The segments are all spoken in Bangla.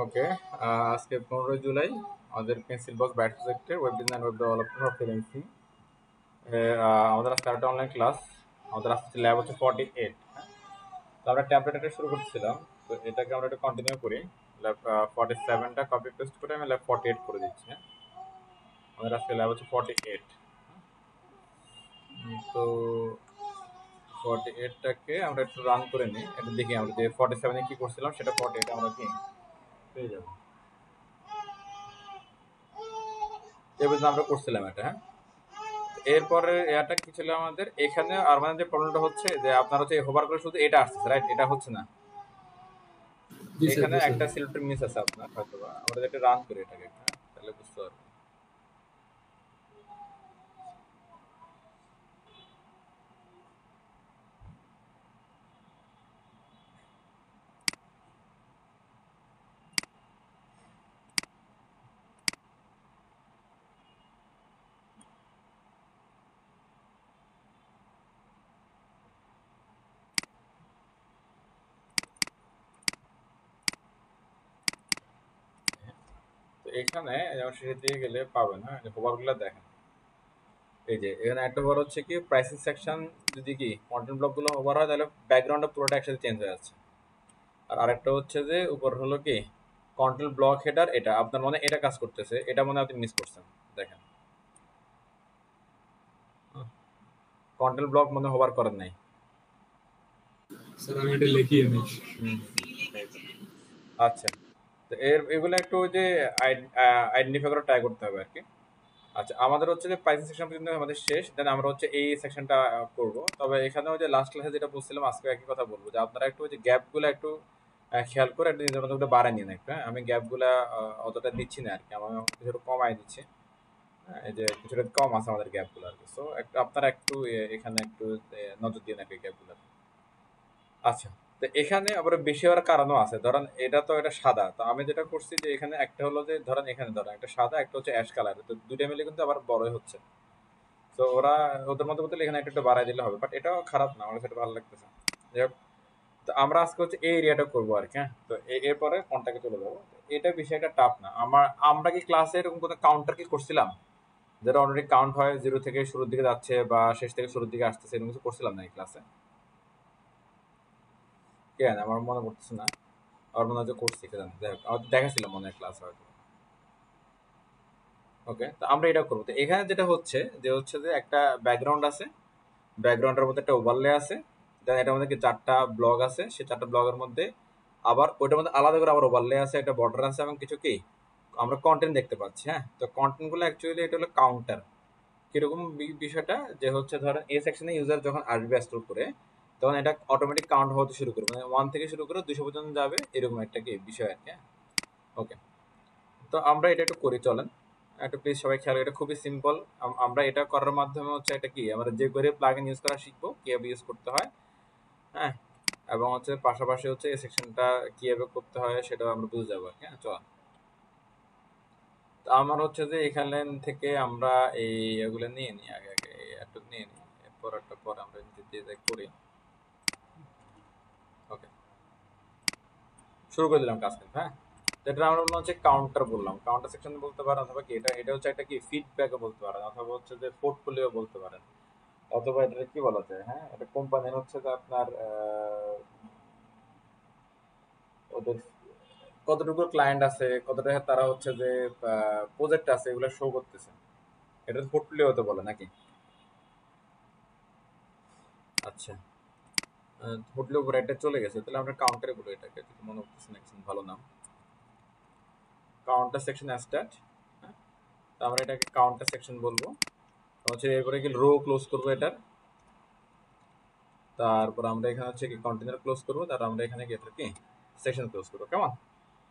ওকে, আজকে 15 জুলাই আমাদের পেন্সিল বক্স ব্যাট প্রজেক্টের web design web development for freelancing আমাদের আজকে একটা অনলাইন ক্লাস। আমাদের আজকে ল্যাব হচ্ছে 48। তো আমরা ট্যাবলেটটা শুরু করছিলাম, তো এটাকে আমরা একটু কন্টিনিউ করি। ল্যাব 47টা কপি পেস্ট করে আমি ল্যাব 48 করে দিচ্ছি। আমাদের আজকে ল্যাব হচ্ছে 48। তো 48টাকে আমরা একটু রান করে নিই, এটা দেখি আমরা যে 47-এ কি করছিলাম সেটা 48 আমরা কি পেয়ে যাবো। এবার আমরা করছিলাম এটা, হ্যাঁ। এরপরে এটা কি ছিল আমাদের এখানে, আর মানে যে প্রবলেমটা হচ্ছে যে আপনার হচ্ছে হোভার করে শুধু এটা আসছে, রাইট? এটা হচ্ছে না, জি স্যার, এখানে জি স্যার। একটা সিলেক্টের মিস আছে আপনার হয়তো বা। আমরা যেটা রান করি এটাকে, হ্যাঁ, তাহলে বুঝতে পারবো। তো এখানে যেমন শেষের দিকে গেলে পাবেন, হ্যাঁ, হোভার গুলো দেখেন। এই যে এখানে একটা হোভার হচ্ছে কি প্রাইসিং সেকশন, যদি কি কন্টেন্ট ব্লক গুলো হোভার হয় তাহলে ব্যাকগ্রাউন্ডটা পুরোটা একসাথে চেঞ্জ হয়ে যাচ্ছে। আর আরেকটা হচ্ছে যে উপর হলো কি কন্টেন্ট ব্লক হেডার, এটা আপনার মনে এটা কাজ করতেছে, এটা মনে আপনি মিস করছেন। দেখেন, কন্টেন্ট ব্লক মনে হোভার করেন নাই। স্যার আমি এটা লিখিয়ে নিই। হুম, আচ্ছা। তো এগুলো একটু ওই যে আইডেন্টিফাই করে ট্রাই করতে হবে আর কি। আচ্ছা, আমাদের হচ্ছে যে প্রাইসিং সেকশন পর্যন্ত আমাদের শেষ, দেন আমরা হচ্ছে এই সেকশনটা করব। তবে এখানে ওই যে লাস্ট ক্লাসে যেটা বলছিলাম আজকে একই কথা বলবো, যে আপনারা একটু ওই যে গ্যাপগুলো একটু খেয়াল করে একটু নিজের মতো করে বাড়ায় নিন একটু, হ্যাঁ। আমি গ্যাপগুলা অতটা দিচ্ছি না আর কি, আমি কিছুটা কমাই দিচ্ছি। হ্যাঁ, এই যে কিছুটা কম আছে আমাদের গ্যাপগুলো আর কি। সো একটু আপনারা একটু এখানে একটু নজর দিন আর কি গ্যাপগুলো। আচ্ছা, তো এখানে আবার বেশি হওয়ার কারণও আছে। ধরেন এটা তো এটা সাদা, তো আমি যেটা করছি যে এখানে একটা হলো যে ধরেন এখানে ধরেন একটা সাদা, একটা হচ্ছে অ্যাশ কালার, তো দুইটা মিলে কিন্তু আবার বড়ই হচ্ছে। তো ওরা ওদের মতো বলতে এখানে একটু একটু বাড়াই দিলে হবে, বাট এটাও খারাপ না, আমার সেটা ভালো লাগতেছে। যাই হোক, তো আমরা আজকে হচ্ছে এই এরিয়াটা করবো আর কি, হ্যাঁ। তো এরপরে কোনটাকে চলে যাবো। এটা বিষয়টা টাফ না। আমরা কি ক্লাসে এরকম কোনো কাউন্টার কি করছিলাম, যেটা অলরেডি কাউন্ট হয় জিরো থেকে শুরুর দিকে যাচ্ছে বা শেষ থেকে শুরুর দিকে আসতেছে, এরকম কিছু করছিলাম না এই ক্লাসে? কেন আমার মনে পড়তেছে না। আমার মনে হয় যে করছি, কে জানে। যাই হোক, আমার দেখাছিলাম মনে হয় ক্লাস হয়তো। ওকে, তো আমরা এটা করবো। তো এখানে যেটা হচ্ছে যে একটা ব্যাকগ্রাউন্ড আছে, ব্যাকগ্রাউন্ডের মধ্যে একটা ওভারলে আছে, দেন এটার মধ্যে কি চারটা ব্লগ আছে, সেই চারটা ব্লগের মধ্যে আবার ওইটার মধ্যে আলাদা করে আবার ওভারলে আছে, একটা বর্ডার আছে এবং কিছু কি আমরা কন্টেন্ট দেখতে পাচ্ছি, হ্যাঁ। তো কন্টেন্ট গুলো অ্যাকচুয়ালি এটা হলো কাউন্টার। কিরকম বিষয়টা, যে হচ্ছে ধরেন এই সেকশনে ইউজার যখন আসবে স্টোর করে, তখন এটা অটোমেটিক কাউন্ট হতে শুরু করবে, মানে 1 থেকে শুরু করে 200 পর্যন্ত যাবে, এরকম একটা কি বিষয় আর কি, হ্যাঁ। ওকে, তো আমরা এটা একটু করি, চলেন একটু প্লিজ সবাই খেয়াল, এটা খুবই সিম্পল। আমরা এটা করার মাধ্যমে হচ্ছে এটা কি আমরা যে করে প্লাগইন ইউজ করা শিখবো, কিভাবে ইউজ করতে হয়, হ্যাঁ। এবং হচ্ছে পাশাপাশি হচ্ছে এই সেকশনটা কিভাবে করতে হয় সেটাও আমরা বুঝে যাবো, হ্যাঁ। চল, তো আমার হচ্ছে যে এখান থেকে আমরা এই এগুলো নিয়ে নিই, আগে আগে একটু নিয়ে নিই, এরপর একটা পর আমরা যে যাই করি। ওকে, শুরু করে দিলাম কাজ কিন্তু, হ্যাঁ। যেটা আমরা বললাম হচ্ছে কাউন্টার, বললাম কাউন্টার সেকশন বলতে পারেন, অথবা কি এটা এটা হচ্ছে একটা কি ফিডব্যাকও বলতে পারেন, অথবা হচ্ছে যে পোর্টফোলিও বলতে পারেন, অথবা এটা কি বলা যায়, হ্যাঁ। এটা কোম্পানির হচ্ছে যে আপনার ওদের কতটুকু ক্লায়েন্ট আছে, কতটা তারা হচ্ছে যে প্রজেক্ট আছে, এগুলো শো করতেছে। এটা পোর্টফোলিও হতে বলে নাকি? আচ্ছা, পোর্টফোলিও উপরে এটা চলে গেছে, তাহলে আমরা কাউন্টারে বলি এটাকে, যদি মনে করতেছে না কিছু ভালো নাম, কাউন্টার সেকশন স্টার্ট। তো আমরা এটাকে কাউন্টার সেকশন বলবো। হচ্ছে এরপরে কি রো ক্লোজ করবো এটার, তারপর আমরা এখানে হচ্ছে কি কন্টেনার ক্লোজ করবো, তারপর আমরা এখানে কি এটা কি সেকশন ক্লোজ করবো, কেমন?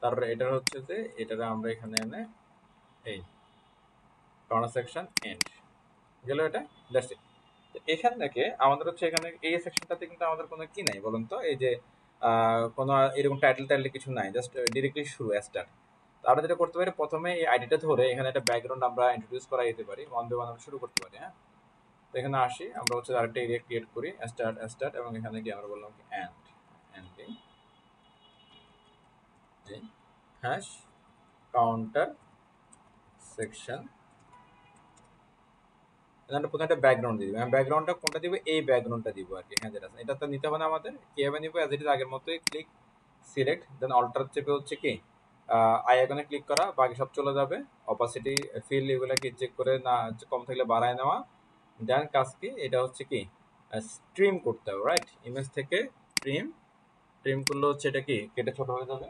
তারপরে এটার হচ্ছে যে এটারে আমরা এখানে এনে এই কর্নার সেকশন এন্ড গেল এটা, দ্যাটস ইট। এখান থেকে আমাদের হচ্ছে এখানে এই সেকশনটাতে কিন্তু আমাদের কোনো কি নাই বলুন তো, এই যে কোনো এরকম টাইটেল টাইটেল কিছু নাই, জাস্ট ডিরেক্টলি শুরু স্টার্ট। তো আমরা যেটা করতে পারি, প্রথমে এই আইডিটা ধরে এখানে একটা ব্যাকগ্রাউন্ড আমরা ইন্ট্রোডিউস করা যেতে পারি, ওয়ান বাই ওয়ান আমরা শুরু করতে পারি, হ্যাঁ। তো এখানে আসি, আমরা হচ্ছে আরেকটা এরিয়া ক্রিয়েট করি, স্টার্ট স্টার্ট, এবং এখানে কি আমরা বললাম কি end ending. Hash counter section, প্রথমে একটা ব্যাকগ্রাউন্ড দিয়ে দিবে। ব্যাকগ্রাউন্ডটা কোনটা দিবে? এই ব্যাকগ্রাউন্ডটা দিব আর কি। হ্যাঁ, যেটা আছে এটা তো নিতে হবে না আমাদের। কিভাবে নিব? অ্যাজ ইট ইজ আগের মতোই, ক্লিক সিলেক্ট, দেন অল্টার চেপে হচ্ছে কি আই আইকনে ক্লিক করা, বাকি সব চলে যাবে। অপাসিটি, ফিল, এগুলাকে চেক করে না কম থাকলে বাড়ায় নেওয়া। দেন কাজ কি, এটা হচ্ছে কি স্ট্রিম করতে হবে, রাইট? ইমেজ থেকে ট্রিম, ট্রিম করলে হচ্ছে এটা কি কেটে ছোট হয়ে যাবে।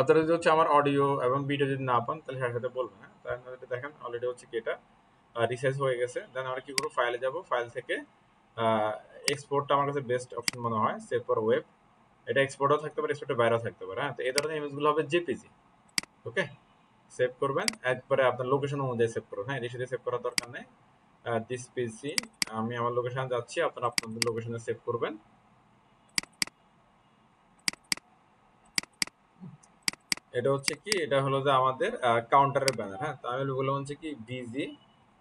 আপনারা যদি হচ্ছে আমার অডিও এবং ভিডিও যদি না পান তাহলে সাথে সাথে বলবেন। হ্যাঁ, তাহলে দেখেন অলরেডি হচ্ছে কি এটা রিসাইজ হয়ে গেছে। দেন আমরা কি করবো, ফাইলে যাব, ফাইল থেকে এক্সপোর্টটা আমার কাছে বেস্ট অপশন মনে হয়, সেভ ফর ওয়েব। এটা এক্সপোর্টও থাকতে পারে, এক্সপোর্টের বাইরেও থাকতে পারে। হ্যাঁ, তো এই ধরনের ইমেজগুলো হবে জেপিজি। ওকে, সেভ করবেন একবারে আপনার লোকেশন অনুযায়ী সেভ করবেন। হ্যাঁ, এদিকে সেভ করার দরকার নেই। দিস পিসি, আমি আমার লোকেশনে যাচ্ছি, আপনারা আপনাদের লোকেশনে সেভ করবেন। এটা হচ্ছে কি, এটা হলো যে আমাদের কাউন্টারের ব্যানার। হ্যাঁ, তো আমি বললাম হচ্ছে কি বিজি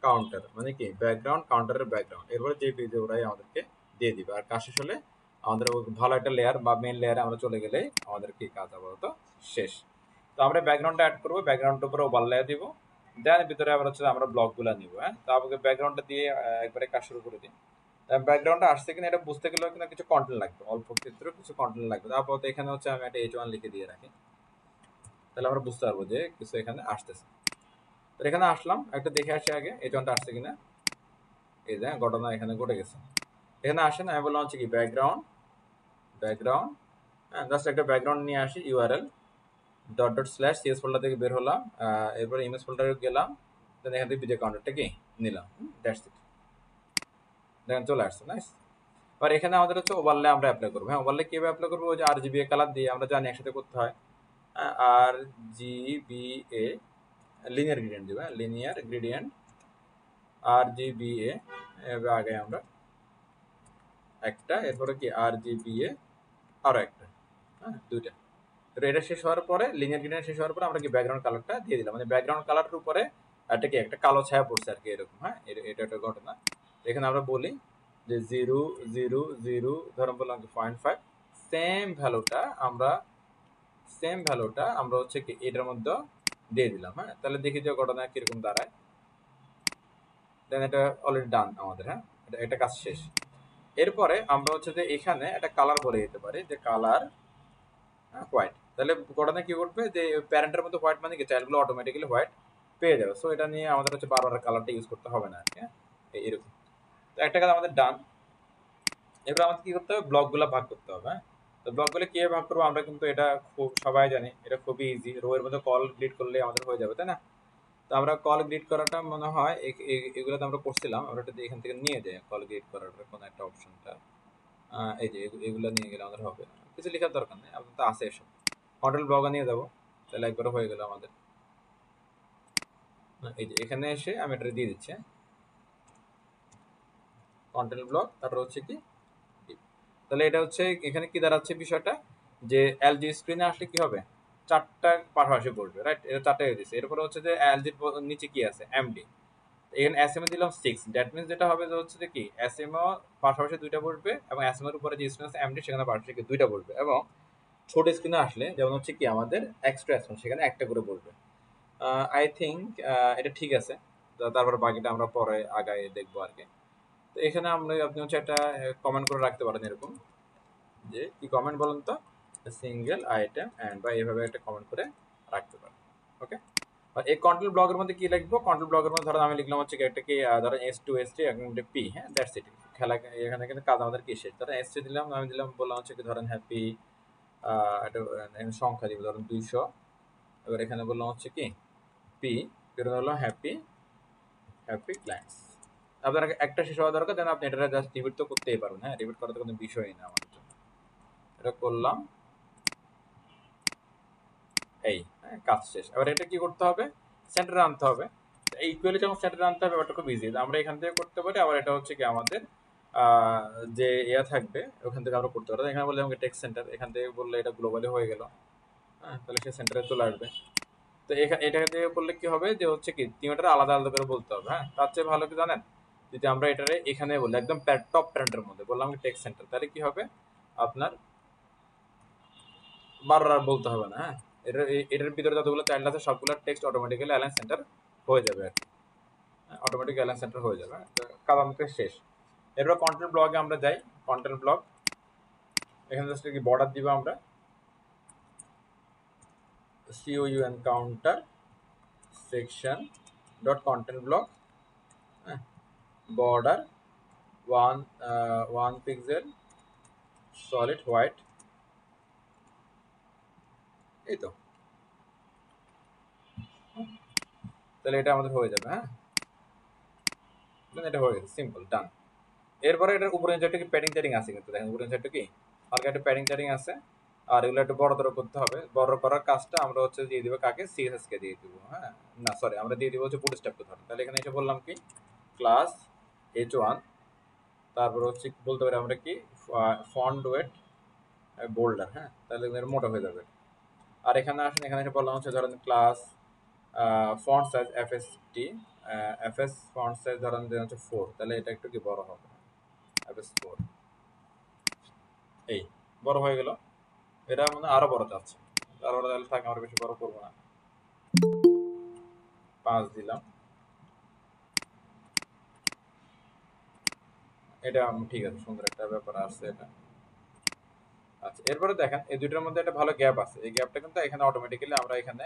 কাউন্টার, মানে কি ব্যাকগ্রাউন্ড, কাউন্টারের ব্যাকগ্রাউন্ড। এরপরে যে বিজি ওরাই আমাদেরকে দিয়ে দিবে। আর কাজ শেষ হলে আমাদের ভালো একটা লেয়ার বা মেন লেয়ারে আমরা চলে গেলে আমাদের কি কাজ আপাতত শেষ। তো আমরা ব্যাকগ্রাউন্ডটা অ্যাড করবো, ব্যাকগ্রাউন্ডের উপরে ওভারলে দিব, দেন ভিতরে আবার হচ্ছে আমরা ব্লকগুলো নিব। হ্যাঁ, তো আমাকে ব্যাকগ্রাউন্ডটা দিয়ে একবারে কাজ শুরু করে দিই। ব্যাকগ্রাউন্ডটা আসছে কিনা এটা বুঝতে গেলেও কিনা কিছু কন্টেন্ট লাগবে, অল্প ক্ষেত্রে কিছু কন্টেন্ট লাগবে। আপাতত এখানে হচ্ছে আমি একটা H1 লিখে দিয়ে রাখি, তাহলে আমরা বুঝতে পারবো যে কিছু এখানে আসতেছে। তো এখানে আসলাম, একটা দেখে আসি আগে H1টা আসছে কিনা। এই যে ঘটনা এখানে ঘটে গেছে। এখানে আসেন, আমি বললাম হচ্ছে কি ব্যাকগ্রাউন্ড, ব্যাকগ্রাউন্ড, হ্যাঁ, জাস্ট একটা ব্যাকগ্রাউন্ড নিয়ে আসি, URL dot dot slash CS folder থেকে বের হলাম, এরপর ইমেজ ফোল্ডারে গেলাম, দেন এখান থেকে ভিডিও কাউন্টারটা কি নিলাম, দ্যাটস ইট। দেখেন চলে আসছে, নাইস। আর এখানে আমাদের হচ্ছে ওভারলে আমরা অ্যাপ্লাই করবো। হ্যাঁ, ওভারলে কিভাবে অ্যাপ্লাই করবো? ওই যে RGBA কালার দিয়ে আমরা জানি একসাথে করতে হয়। RGBA লিনিয়ার গ্রেডিয়েন্ট দিব, হ্যাঁ, লিনিয়ার গ্রেডিয়েন্ট RGBA, এভাবে আগে আমরা একটা, এরপরে কি RGBA আরো একটা, হ্যাঁ, দুইটা। তো এটা শেষ হওয়ার পরে, লিনিয়ার গ্রেডিয়েন্ট শেষ হওয়ার পরে আমরা কি ব্যাকগ্রাউন্ড কালারটা দিয়ে দিলাম, মানে ব্যাকগ্রাউন্ড কালারের উপরে একটা কি একটা কালো ছায়া পড়ছে আর কি, এরকম। হ্যাঁ, এটা একটা ঘটনা। এখানে আমরা বলি যে 0 0 0, ধরুন বললাম কি 0.5, সেম ভ্যালুটা আমরা, সেম ভ্যালুটা আমরা হচ্ছে কি এটার মধ্যে দিয়ে দিলাম। হ্যাঁ, তাহলে দেখি যে ঘটনা কিরকম দাঁড়ায়। দেন এটা অলরেডি ডান আমাদের। হ্যাঁ, এটা কাজ শেষ। এরপরে আমরা হচ্ছে যে এখানে একটা কালার বলে দিতে পারি যে কালার হোয়াইট। তাহলে ঘটনা কি ঘটবে, যে প্যারেন্টের মধ্যে হোয়াইট মানে কি চাইল্ডগুলো অটোমেটিক্যালি হোয়াইট পেয়ে যাবে। সো এটা নিয়ে আমাদের হচ্ছে বারবার কালারটা ইউজ করতে হবে না। হ্যাঁ, এরকম। তো একটা কাজ আমাদের ডান। এবার আমাদের কি করতে হবে, ব্লকগুলো ভাগ করতে হবে। হ্যাঁ, তো ব্লকগুলো কিভাবে ভাগ করবো আমরা কিন্তু এটা খুব সবাই জানি, এটা খুবই ইজি। রো এর মধ্যে কল গ্রিড করলে আমাদের হয়ে যাবে, তাই না? তো আমরা কল গ্রিড করাটা মনে হয় এগুলোতে আমরা করছিলাম, আমরা এটা এখান থেকে নিয়ে যাই কল গ্রিড করার কোনো একটা অপশনটা। এই যে এগুলো নিয়ে গেলে আমাদের হবে, কিছু লেখার দরকার নেই, আমাদের তো আছে এসব। কন্ট্রোল ব্লগে নিয়ে যাবো, তাহলে একবার হয়ে গেল আমাদের। এই যে এখানে এসে আমি এটা দিয়ে দিচ্ছি, কন্ট্রোল ব্লক, তারপর হচ্ছে কি div। তাহলে এটা হচ্ছে এখানে কি দাঁড়াচ্ছে বিষয়টা, যে এলজি স্ক্রিনে আসলে কি হবে, চারটা পাশাপাশি পড়বে, রাইট? এটা চারটা হয়ে দিচ্ছে। এরপরে হচ্ছে যে এলজির নিচে কি আছে, এমডি। এখানে এসএমএ দিলাম 6, দ্যাট মিনস যেটা হবে যে হচ্ছে যে কি এসএমও পাশাপাশি দুইটা বসবে, এবং এসএমএর উপরে যে স্ক্রিন আছে এমডি, সেখানে পাশাপাশি দুইটা বসবে, এবং ছোট স্ক্রিনে আসলে যেমন হচ্ছে কি আমাদের এক্সট্রা এসএমএ সেখানে একটা করে বসবে। আই থিঙ্ক এটা ঠিক আছে। তারপর বাকিটা আমরা পরে আগায় দেখবো আর কি। তো এখানে আমরা, আপনি হচ্ছে একটা কমেন্ট করে রাখতে পারেন এরকম, যে কি কমেন্ট বলেন তো, সিঙ্গেল আইটেম অ্যান্ড বা এইভাবে একটা কমেন্ট করে রাখতে পারেন। ওকে, আর এই কন্ট্রোল ব্লকের মধ্যে কি লিখবো, কন্ট্রোল ব্লকের মধ্যে ধরেন আমি লিখলাম হচ্ছে একটা কি ধরেন S2 S3 এবং P। হ্যাঁ, দ্যাটস ইট। খেলা এখানে কিন্তু কাজ আমাদের কি শেষ। ধরেন S3 দিলাম, আমি দিলাম বললাম হচ্ছে কি ধরেন হ্যাপি, একটা সংখ্যা দিব ধরেন 200। এবার এখানে বললাম হচ্ছে কি পি, এটা হলো হ্যাপি, হ্যাপি ক্লায়েন্টস। আপনার একটা শেষ হওয়া দরকার, দেন আপনি এটা জাস্ট রিপিট তো করতেই পারবেন। হ্যাঁ, রিপিট করার তো কোনো বিষয়ই না আমাদের জন্য। এটা করলাম, এই হ্যাঁ, কাজ শেষ। এবার এটা কি করতে হবে, সেন্টারে আনতে হবে। এই ইকুয়ালি যখন সেন্টারে আনতে হবে, ওটা খুব ইজি, আমরা এখান থেকে করতে পারি। আবার এটা হচ্ছে কি আমাদের যে ইয়া থাকবে ওখান থেকে আমরা করতে পারি। এখানে বললে আমাকে টেক্সট সেন্টার, এখান থেকে বললে এটা গ্লোবালি হয়ে গেল। হ্যাঁ, তাহলে সে সেন্টারে চলে আসবে। তো এটা থেকে করলে কি হবে, যে হচ্ছে কি তিনটা আলাদা আলাদা করে বলতে হবে। হ্যাঁ, তার চেয়ে ভালো কি জানেন, যদি আমরা এটারে এখানে বলি একদম টপ প্যারেন্টের মধ্যে বললাম টেক্সট সেন্টার, তাহলে কি হবে আপনার বারবার আর বলতে হবে না। হ্যাঁ, এটার ভিতরে যতগুলো চাইল্ড আছে সবগুলো টেক্সট অটোমেটিক্যালি অ্যালাইন সেন্টার হয়ে যাবে আর কি। অটোমেটিক অ্যালাইন সেন্টার হয়ে যাবে, কাজ আমাদের শেষ। এরপর কন্টেন্ট ব্লগে আমরা যাই। কন্টেন্ট ব্লগ, এখানে জাস্ট কি বর্ডার দিব আমরা, COUN counter section dot content blog, হ্যাঁ, বর্ডার 1 পিক্সেল সলিড হোয়াইট, এই তো। তাহলে এটা আমাদের হয়ে যাবে। হ্যাঁ, এটা হয়ে গেছে, সিম্পল, ডান। এরপরে এটার উপরে নিচে কি প্যাডিং ট্যাডিং আছে, কিন্তু দেখেন উপরে নিচে কি হালকা একটা প্যাডিং ট্যাডিং আছে। আর এগুলো একটু বড় করতে হবে। বড় করার কাজটা আমরা হচ্ছে দিয়ে দিব কাকে, CSS কে দিয়ে দিব। হ্যাঁ, না সরি, আমরা দিয়ে দিব হচ্ছে বুটস্ট্র্যাপকে ধরে। তাহলে এখানে এসে বললাম কি ক্লাস h1, তারপর হচ্ছে বলতে পারি আমরা কি ফন্ট ওয়েট বোল্ডার। হ্যাঁ, তাহলে এর মোটা হয়ে যাবে। আর এখানে আসেন, এখানে এসে বললাম হচ্ছে ধরেন class font size FS font size ধরেন হচ্ছে 4, তাহলে এটা একটু কি বড় হবে, FS 4, এই বড় হয়ে গেল। এটা মানে আরো বড় যাচ্ছে, আরো বড় তাহলে থাকে, আমরা বেশি বড় করবো না, 5 দিলাম। এটা ঠিক আছে, সুন্দর একটা ব্যাপার আসছে এটা। আচ্ছা, এরপরে দেখেন এই দুইটার মধ্যে একটা ভালো গ্যাপ আছে। এই গ্যাপটা কিন্তু এখানে অটোমেটিক্যালি আমরা এখানে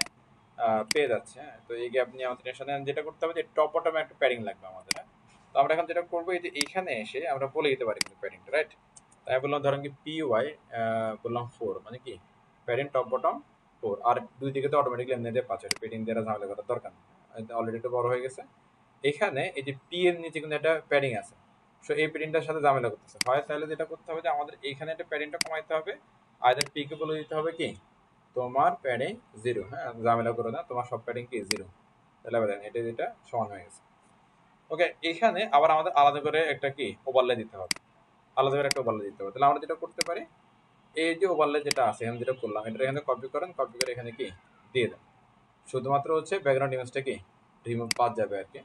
পেয়ে যাচ্ছি। হ্যাঁ, তো এই গ্যাপ নিয়ে আমাদের টেনশন নেই। যেটা করতে হবে যে টপ বটমে একটা প্যাডিং লাগবে আমাদের। হ্যাঁ, তো আমরা এখন যেটা করবো এই যে এইখানে এসে আমরা বলে দিতে পারি কিন্তু প্যাডিংটা, রাইট? তাই বললাম ধরেন কি PY বললাম 4, মানে কি প্যাডিং টপ বটম 4, আর দুই দিকে তো অটোমেটিক্যালি এমনি দিয়ে 5, প্যাডিং দিয়ে ঝামেলা করার দরকার নেই, অলরেডি একটু বড় হয়ে গেছে। এখানে এই যে P এর নিচে কিন্তু একটা প্যাডিং আছে, সো এই প্যাডিংটার সাথে ঝামেলা করতেছে হয়। তাহলে যেটা করতে হবে যে আমাদের এইখানে একটা প্যাডিংটা কমাইতে হবে, আইদার P কে বলে দিতে হবে কি তোমার প্যাডিং 0। হ্যাঁ, ঝামেলা করো না, তোমার সব প্যাডিং কি 0। তাহলে আবার দেখেন এটা যেটা সমান হয়ে গেছে। ওকে, এখানে আবার আমাদের আলাদা করে একটা কি ওভারলে দিতে হবে, আলাদা করে একটা ওভারলে দিতে হবে। তাহলে আমরা যেটা করতে পারি, এই যে ওভারলে যেটা আছে এখানে যেটা করলাম, এটা এখানে কপি করেন, কপি করে এখানে কি দিয়ে দেন। শুধুমাত্র হচ্ছে ব্যাকগ্রাউন্ড ইমেজটা কি রিমুভ বাদ যাবে আর কি।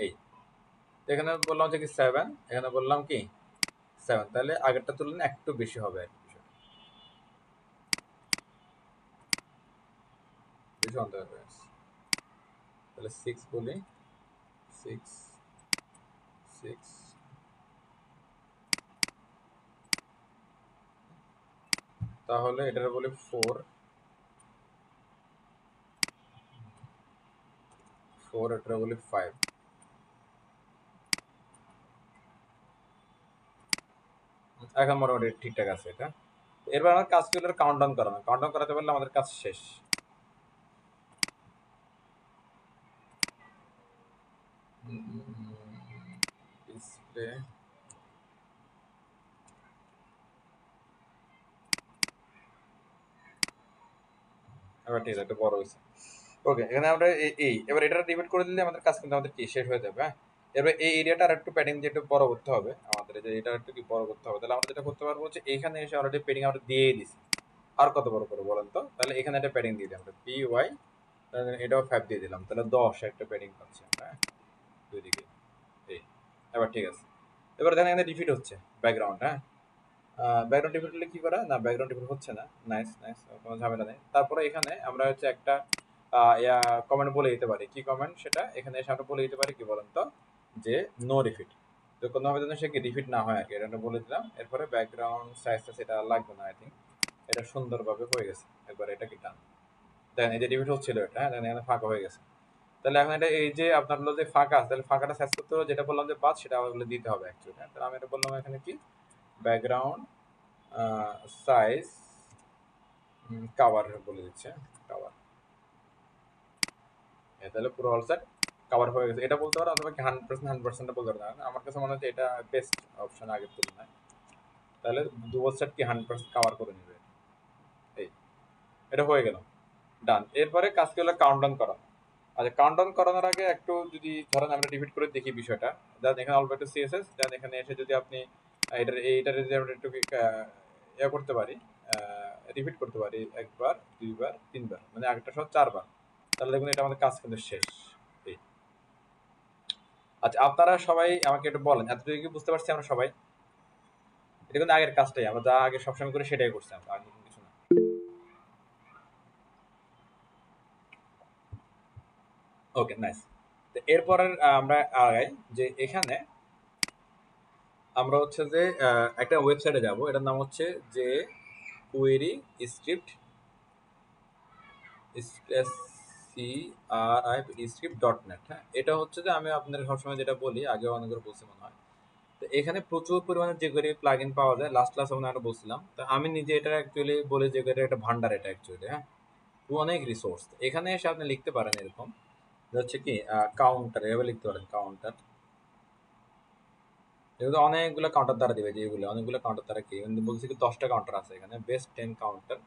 এই এখানে বললাম যে কি 7, এখানে বললাম কি 7, তাহলে আগেরটা তুলনায় একটু বেশি হবে আর কি, বেশি অন্তর হবে। তাহলে 6 বলি, 6 6, তাহলে এটার বলি 4, এটার বলি 5। এখন মোটামুটি ঠিকঠাক আছে এটা। এরপর আমার কাজ কি হলো কাউন্টডাউন করানো। কাউন্টডাউন করাতে পারলে আমাদের কাজ শেষ। ডিসপ্লে, এবার ঠিক আছে, একটু বড় হয়েছে। ওকে, এখানে আমরা এবার এটা রিপিট করে দিলে আমাদের কাজ কিন্তু আমাদের কি শেষ হয়ে যাবে। হ্যাঁ, এবার এই এরিয়াটা আর একটু প্যাডিং দিয়ে একটু বড় করতে হবে আমাদের, যে এটা একটু কি বড় করতে হবে। তাহলে আমরা যেটা করতে পারবো হচ্ছে এইখানে এসে অলরেডি প্যাডিং আমরা দিয়ে দিছি, আর কত বড় করে বলেন তো। তাহলে এখানে একটা প্যাডিং দিয়ে দিই আমরা PY, এটাও 5 দিয়ে দিলাম, তাহলে 10 একটা প্যাডিং পাচ্ছি আমরা। হ্যাঁ, দুই দিকে এই, এবার ঠিক আছে। এবার দেখেন এখানে রিপিট হচ্ছে ব্যাকগ্রাউন্ড। হ্যাঁ, ব্যাকগ্রাউন্ড রিপিট হলে কি করা, না ব্যাকগ্রাউন্ড রিপিট হচ্ছে না, নাইস নাইস, কোনো ঝামেলা নেই। তারপরে এখানে আমরা হচ্ছে একটা কমেন্ট বলে দিতে পারি। কি কমেন্ট সেটা, এখানে এসে আমরা বলে দিতে পারি কি বলেন তো, যে নো রিপিট, তো কোনোভাবে যেন সে কি রিপিট না হয় আর কি, এটা আমরা বলে দিলাম। এরপরে ব্যাকগ্রাউন্ড সাইজটা সেটা লাগবে না, আই থিঙ্ক এটা সুন্দরভাবে হয়ে গেছে। একবার এটা কি টান দেখেন, এই যে রিপিট হচ্ছিল এটা, হ্যাঁ দেখেন এখানে ফাঁকা হয়ে গেছে। তাহলে এখন এটা এই যে আপনার হলো যে ফাঁকা আছে, তাহলে ফাঁকাটা সাইজ করতে হবে, যেটা বললাম যে 5 সেটা আমাদের দিতে হবে অ্যাকচুয়ালি। হ্যাঁ, তাহলে আমি এটা বললাম এখানে কি ব্যাকগ্রাউন্ড সাইজ কাভার বলে দিচ্ছে, কাভার, তাহলে পুরো অল সেট কাভার হয়ে গেছে। এটা বলতে পারো অথবা 100% বলতে পারো না, আমার কাছে মনে হচ্ছে এটা বেস্ট অপশন আগের তুলনায়। তাহলে দুবল সেট কি 100% কাভার করে নেবে। এই এটা হয়ে গেল, ডান। এরপরে কাজ কি হলো কাউন্টডাউন করানো। আচ্ছা, কাউন্টডাউন করানোর আগে একটু যদি ধরেন আমরা রিপিট করে দেখি বিষয়টা, দেন এখানে অল্প একটু CSS, দেন এখানে এসে যদি আপনি এইটার যদি আমরা একটু ইয়ে করতে পারি, রিপিট করতে পারি একবার, দুইবার, তিনবার, মানে আগেরটা সহ 4 বার, তাহলে দেখুন এটা আমাদের কাজ কিন্তু শেষ। এই আচ্ছা, আপনারা সবাই আমাকে একটু বলেন, এতটুকু কি বুঝতে পারছি আমরা সবাই? এটা কিন্তু আগের কাজটাই, আমরা যা আগে সবসময় করি সেটাই করছি আমরা, আর কিছু ওকে, নাইস। তো এরপরের আমরা আগাই যে এখানে আমরা হচ্ছে যে একটা ওয়েবসাইটে যাব, এটার নাম হচ্ছে যে কুয়েরি স্ক্রিপ্ট CRI-script.net। হ্যাঁ, এটা হচ্ছে যে আমি আপনাদের সবসময় যেটা বলি, আগে অনেকবার বলছি মনে হয়। তো এখানে প্রচুর পরিমাণে jQuery প্লাগইন পাওয়া যায়, লাস্ট ক্লাসে মনে হয় বলছিলাম। তো আমি নিজে এটা অ্যাকচুয়ালি বলি যে এটা একটা ভান্ডার, এটা অ্যাকচুয়ালি হ্যাঁ অনেক রিসোর্স। এখানে এসে আপনি লিখতে পারেন এরকম হচ্ছে কি কাউন্টার, এভাবে লিখতে পারেন কাউন্টার। এগুলো অনেকগুলো কাউন্টার দ্বারা দিবে, যে এগুলো অনেকগুলো কাউন্টার দ্বারা কি বলছি কি 10টা কাউন্টার আছে এখানে, বেস্ট 10 কাউন্টার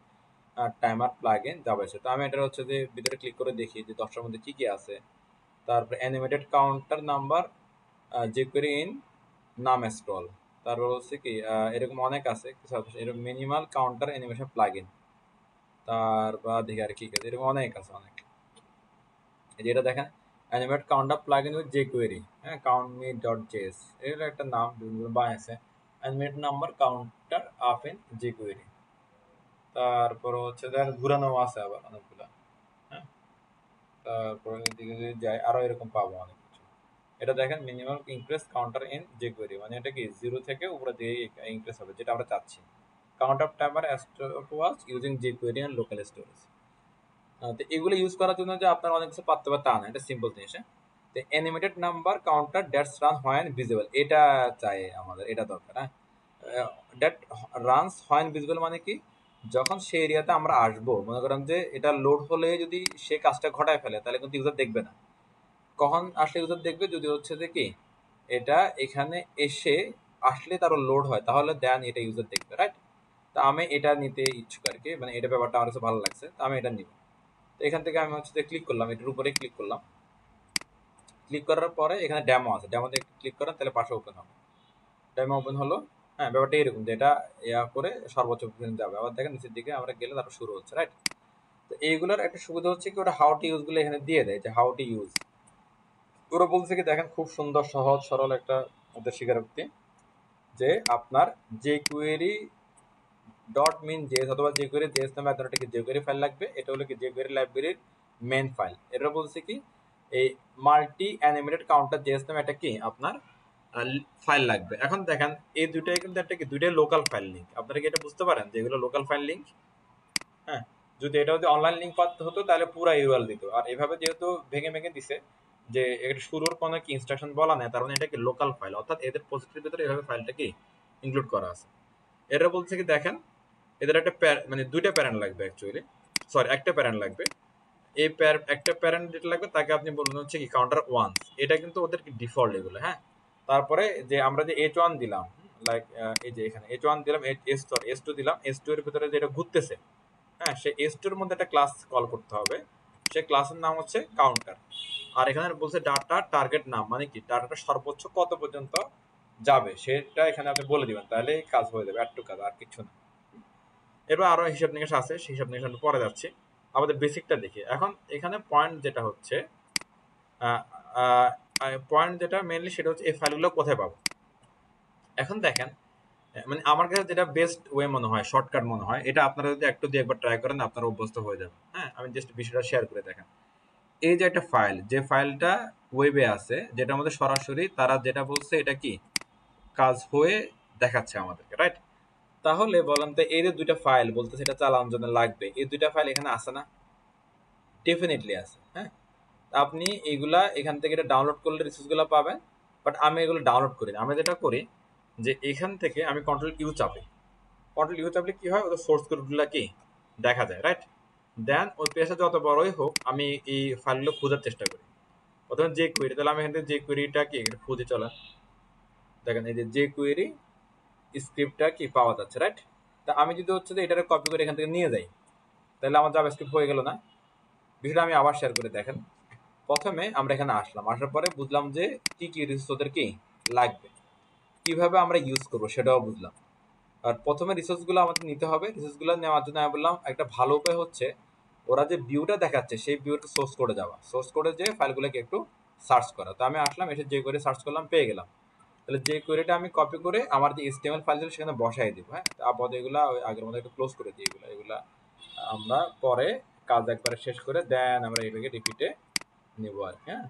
টাইমার প্লাগইন যাবে। তো আমি এটা হচ্ছে যে ভিতরে ক্লিক করে দেখি যে 10টার মধ্যে কি কি আছে। তারপরে animated counter number, jQuery in নাম স্ক্রল, তারপর হচ্ছে কি এরকম অনেক আছে কিছু এরকম মিনিমাল কাউন্টার অ্যানিমেশন প্লাগইন, তারপর দেখি আর কি আছে, এরকম অনেক আছে অনেক। যেটা দেখেন animate counter plugin with jQuery, হ্যাঁ countme.js, এর একটা নাম বিভিন্ন বানাইছে, animate number counter of in jQuery। তারপর হচ্ছে দেন ঘুরানো আছে আবার অনেকগুলা, হ্যাঁ। তারপরে এদিকে যদি যাই আরো এরকম পাবো অনেক কিছু। এটা দেখেন minimum increase counter in jQuery, মানে এটা কি 0 থেকে উপরে দিয়ে ইনক্রিজ হবে, যেটা আমরা চাচ্ছি। Count of timer was using jQuery and local storage. তো এগুলো ইউজ করার জন্য যে আপনার অনেক কিছু পারতে হবে তা না, এটা সিম্পল জিনিস। তো animated number counter that's run when visible, এটা চাই আমাদের, এটা দরকার। হ্যাঁ, দ্যাট রানস হোয়েন ভিজিবল মানে কি, যখন সেই এরিয়াতে আমরা আসবো, মনে করেন যে এটা লোড হলে যদি সে কাজটা ঘটায় ফেলে তাহলে কিন্তু ইউজার দেখবে না। কখন আসলে ইউজার দেখবে, যদি হচ্ছে যে কি এটা এখানে এসে আসলে তারও লোড হয়, তাহলে দেন এটা ইউজার দেখবে, রাইট। তা আমি এটা নিতে ইচ্ছুক আর কি, মানে এটা ব্যাপারটা আমার কাছে ভালো লাগছে, তো আমি এটা নিব। তো এখান থেকে আমি হচ্ছে ক্লিক করলাম, এটার উপরে ক্লিক করলাম। ক্লিক করার পরে এখানে ডেমো আছে, ডেমোতে ক্লিক করেন তাহলে পাশে ওপেন হবে। ডেমো ওপেন হলো। হ্যাঁ, ব্যাপারটা এরকম যে এটা ইয়া করে সর্বোচ্চ পর্যন্ত যাবে। আবার দেখেন নিচের দিকে আমরা গেলে তারপর শুরু হচ্ছে, রাইট। তো এইগুলোর একটা সুবিধা হচ্ছে কি ওটা হাউ টু ইউজ গুলো এখানে দিয়ে দেয়, যে হাউ টু ইউজ। ওরা বলছে কি দেখেন খুব সুন্দর সহজ সরল একটা ওদের স্বীকারোক্তি, যে আপনার jQuery ডট মিন জেএস অথবা jQuery জেএস নামে আপনার একটা jQuery ফাইল লাগবে। এটা হলো কি jQuery লাইব্রেরির মেন ফাইল। এটা বলছে কি এই মাল্টি অ্যানিমেটেড কাউন্টার জেএস নামে একটা কি আপনার ফাইল লাগবে। এখন দেখেন এই দুইটাই কিন্তু একটা কি দুইটাই লোকাল ফাইল লিঙ্ক। আপনারা কি এটা বুঝতে পারেন যে এগুলো লোকাল ফাইল লিঙ্ক? হ্যাঁ, যদি এটা যদি অনলাইন লিঙ্ক পাতে হতো তাহলে পুরো ইউআরএল দিত। আর এভাবে যেহেতু ভেঙে ভেঙে দিছে যে এর শুরুর কোনো কি ইনস্ট্রাকশন বলা নেই, তার মানে এটা কি লোকাল ফাইল, অর্থাৎ এদের প্রজেক্টের ভিতরে এভাবে ফাইলটা কি ইনক্লুড করা আছে। এরা বলছে কি দেখেন এদের একটা মানে দুইটা প্যারেন্ট লাগবে অ্যাকচুয়ালি, সরি একটা প্যারেন্ট লাগবে। এই একটা প্যারেন্ট যেটা লাগবে তাকে আপনি বলবেন হচ্ছে কি কাউন্টার ওয়ান্স, এটা কিন্তু ওদের ডিফল্ট এগুলো। হ্যাঁ, তারপরে যে আমরা যে H1 দিলাম, লাইক এই যে এখানে H1 দিলাম, S2 দিলাম, S2 এর ভিতরে যেটা ঘুরতেছে, হ্যাঁ সে S2 এর মধ্যে একটা ক্লাস কল করতে হবে, সেই ক্লাসের নাম হচ্ছে কাউন্টার। আর এখানে বলছে ডাটা টার্গেট নাম, মানে কি ডাটাটা সর্বোচ্চ কত পর্যন্ত যাবে সেটা এখানে আপনি বলে দিবেন, তাহলে কাজ হয়ে যাবে, একটু কাজ আর কিছু না। এরপর আরো হিসাব নিকাশ আছে, সেই হিসাব নিকাশ আমি পরে যাচ্ছি। আমাদের বেসিকটা দেখি এখন। এখানে পয়েন্ট যেটা হচ্ছে পয়েন্ট যেটা মেইনলি সেটা হচ্ছে এই ফাইলগুলো কোথায় পাবো। এখন দেখেন মানে আমার কাছে যেটা বেস্ট ওয়ে মনে হয়, শর্টকাট মনে হয়, এটা আপনারা যদি একটু দিয়ে একবার ট্রাই করেন আপনারা অভ্যস্ত হয়ে যাবেন। হ্যাঁ, আমি জাস্ট বিষয়টা শেয়ার করে দেখেন। এই যে একটা ফাইল, যে ফাইলটা ওয়েবে আছে, যেটা আমাদের সরাসরি তারা যেটা বলছে এটা কি কাজ হয়ে দেখাচ্ছে আমাদেরকে, রাইট। তাহলে বলেন তো এই যে দুইটা ফাইল বলতে সেটা চালানোর জন্য লাগবে, এই দুইটা ফাইল এখানে আছে না? ডেফিনেটলি আছে। হ্যাঁ, আপনি এইগুলা এখান থেকে এটা ডাউনলোড করলে রিসোর্সগুলো পাবেন, বাট আমি এগুলো ডাউনলোড করি না। আমি যেটা করি যে এখান থেকে আমি কন্ট্রোল ইউ চাপি, কন্ট্রোল ইউ চাপলে কি হয় ওদের সোর্স কোডগুলো কি দেখা যায়, রাইট। দেন ওই পেজটা যত বড়ই হোক আমি এই ফাইলগুলো খোঁজার চেষ্টা করি। প্রথমে যে কুয়েরি, তাহলে আমি এখান থেকে যে কুয়েরিটা কি খুঁজে চলেন, দেখেন এই যে যে কুয়েরি স্ক্রিপ্টটা কি পাওয়া যাচ্ছে, রাইট। তা আমি যদি হচ্ছে যে এটাকে কপি করে এখান থেকে নিয়ে যাই তাহলে আমার জাভাস্ক্রিপ্ট হয়ে গেল না? বিষয়টা আমি আবার শেয়ার করে দেখেন। প্রথমে আমরা এখানে আসলাম, আসার পরে বুঝলাম যে কি কি রিসোর্স ওদের কি লাগবে, কিভাবে আমরা ইউজ করবো সেটাও বুঝলাম। আর প্রথমে রিসোর্সগুলো আমাদের নিতে হবে। রিসোর্সগুলো নেওয়ার জন্য আমি বললাম একটা ভালো উপায় হচ্ছে ওরা যে ভিউটা দেখাচ্ছে সেই ভিউটা সোর্স কোডে যাওয়া, সোর্স কোডে যে ফাইলগুলোকে একটু সার্চ করা। তো আমি আসলাম, এসে যে করে সার্চ করলাম পেয়ে গেলাম। তাহলে যে কোয়েরিটা আমি কপি করে আমার যে HTML ফাইল ছিল সেখানে বসাই দিব। হ্যাঁ, আপাতত এগুলা ওই আগের মতো একটু ক্লোজ করে দিই, এগুলা আমরা পরে কাজ একবারে শেষ করে দেন আমরা এটাকে রিপিটে নিব আর কি। হ্যাঁ,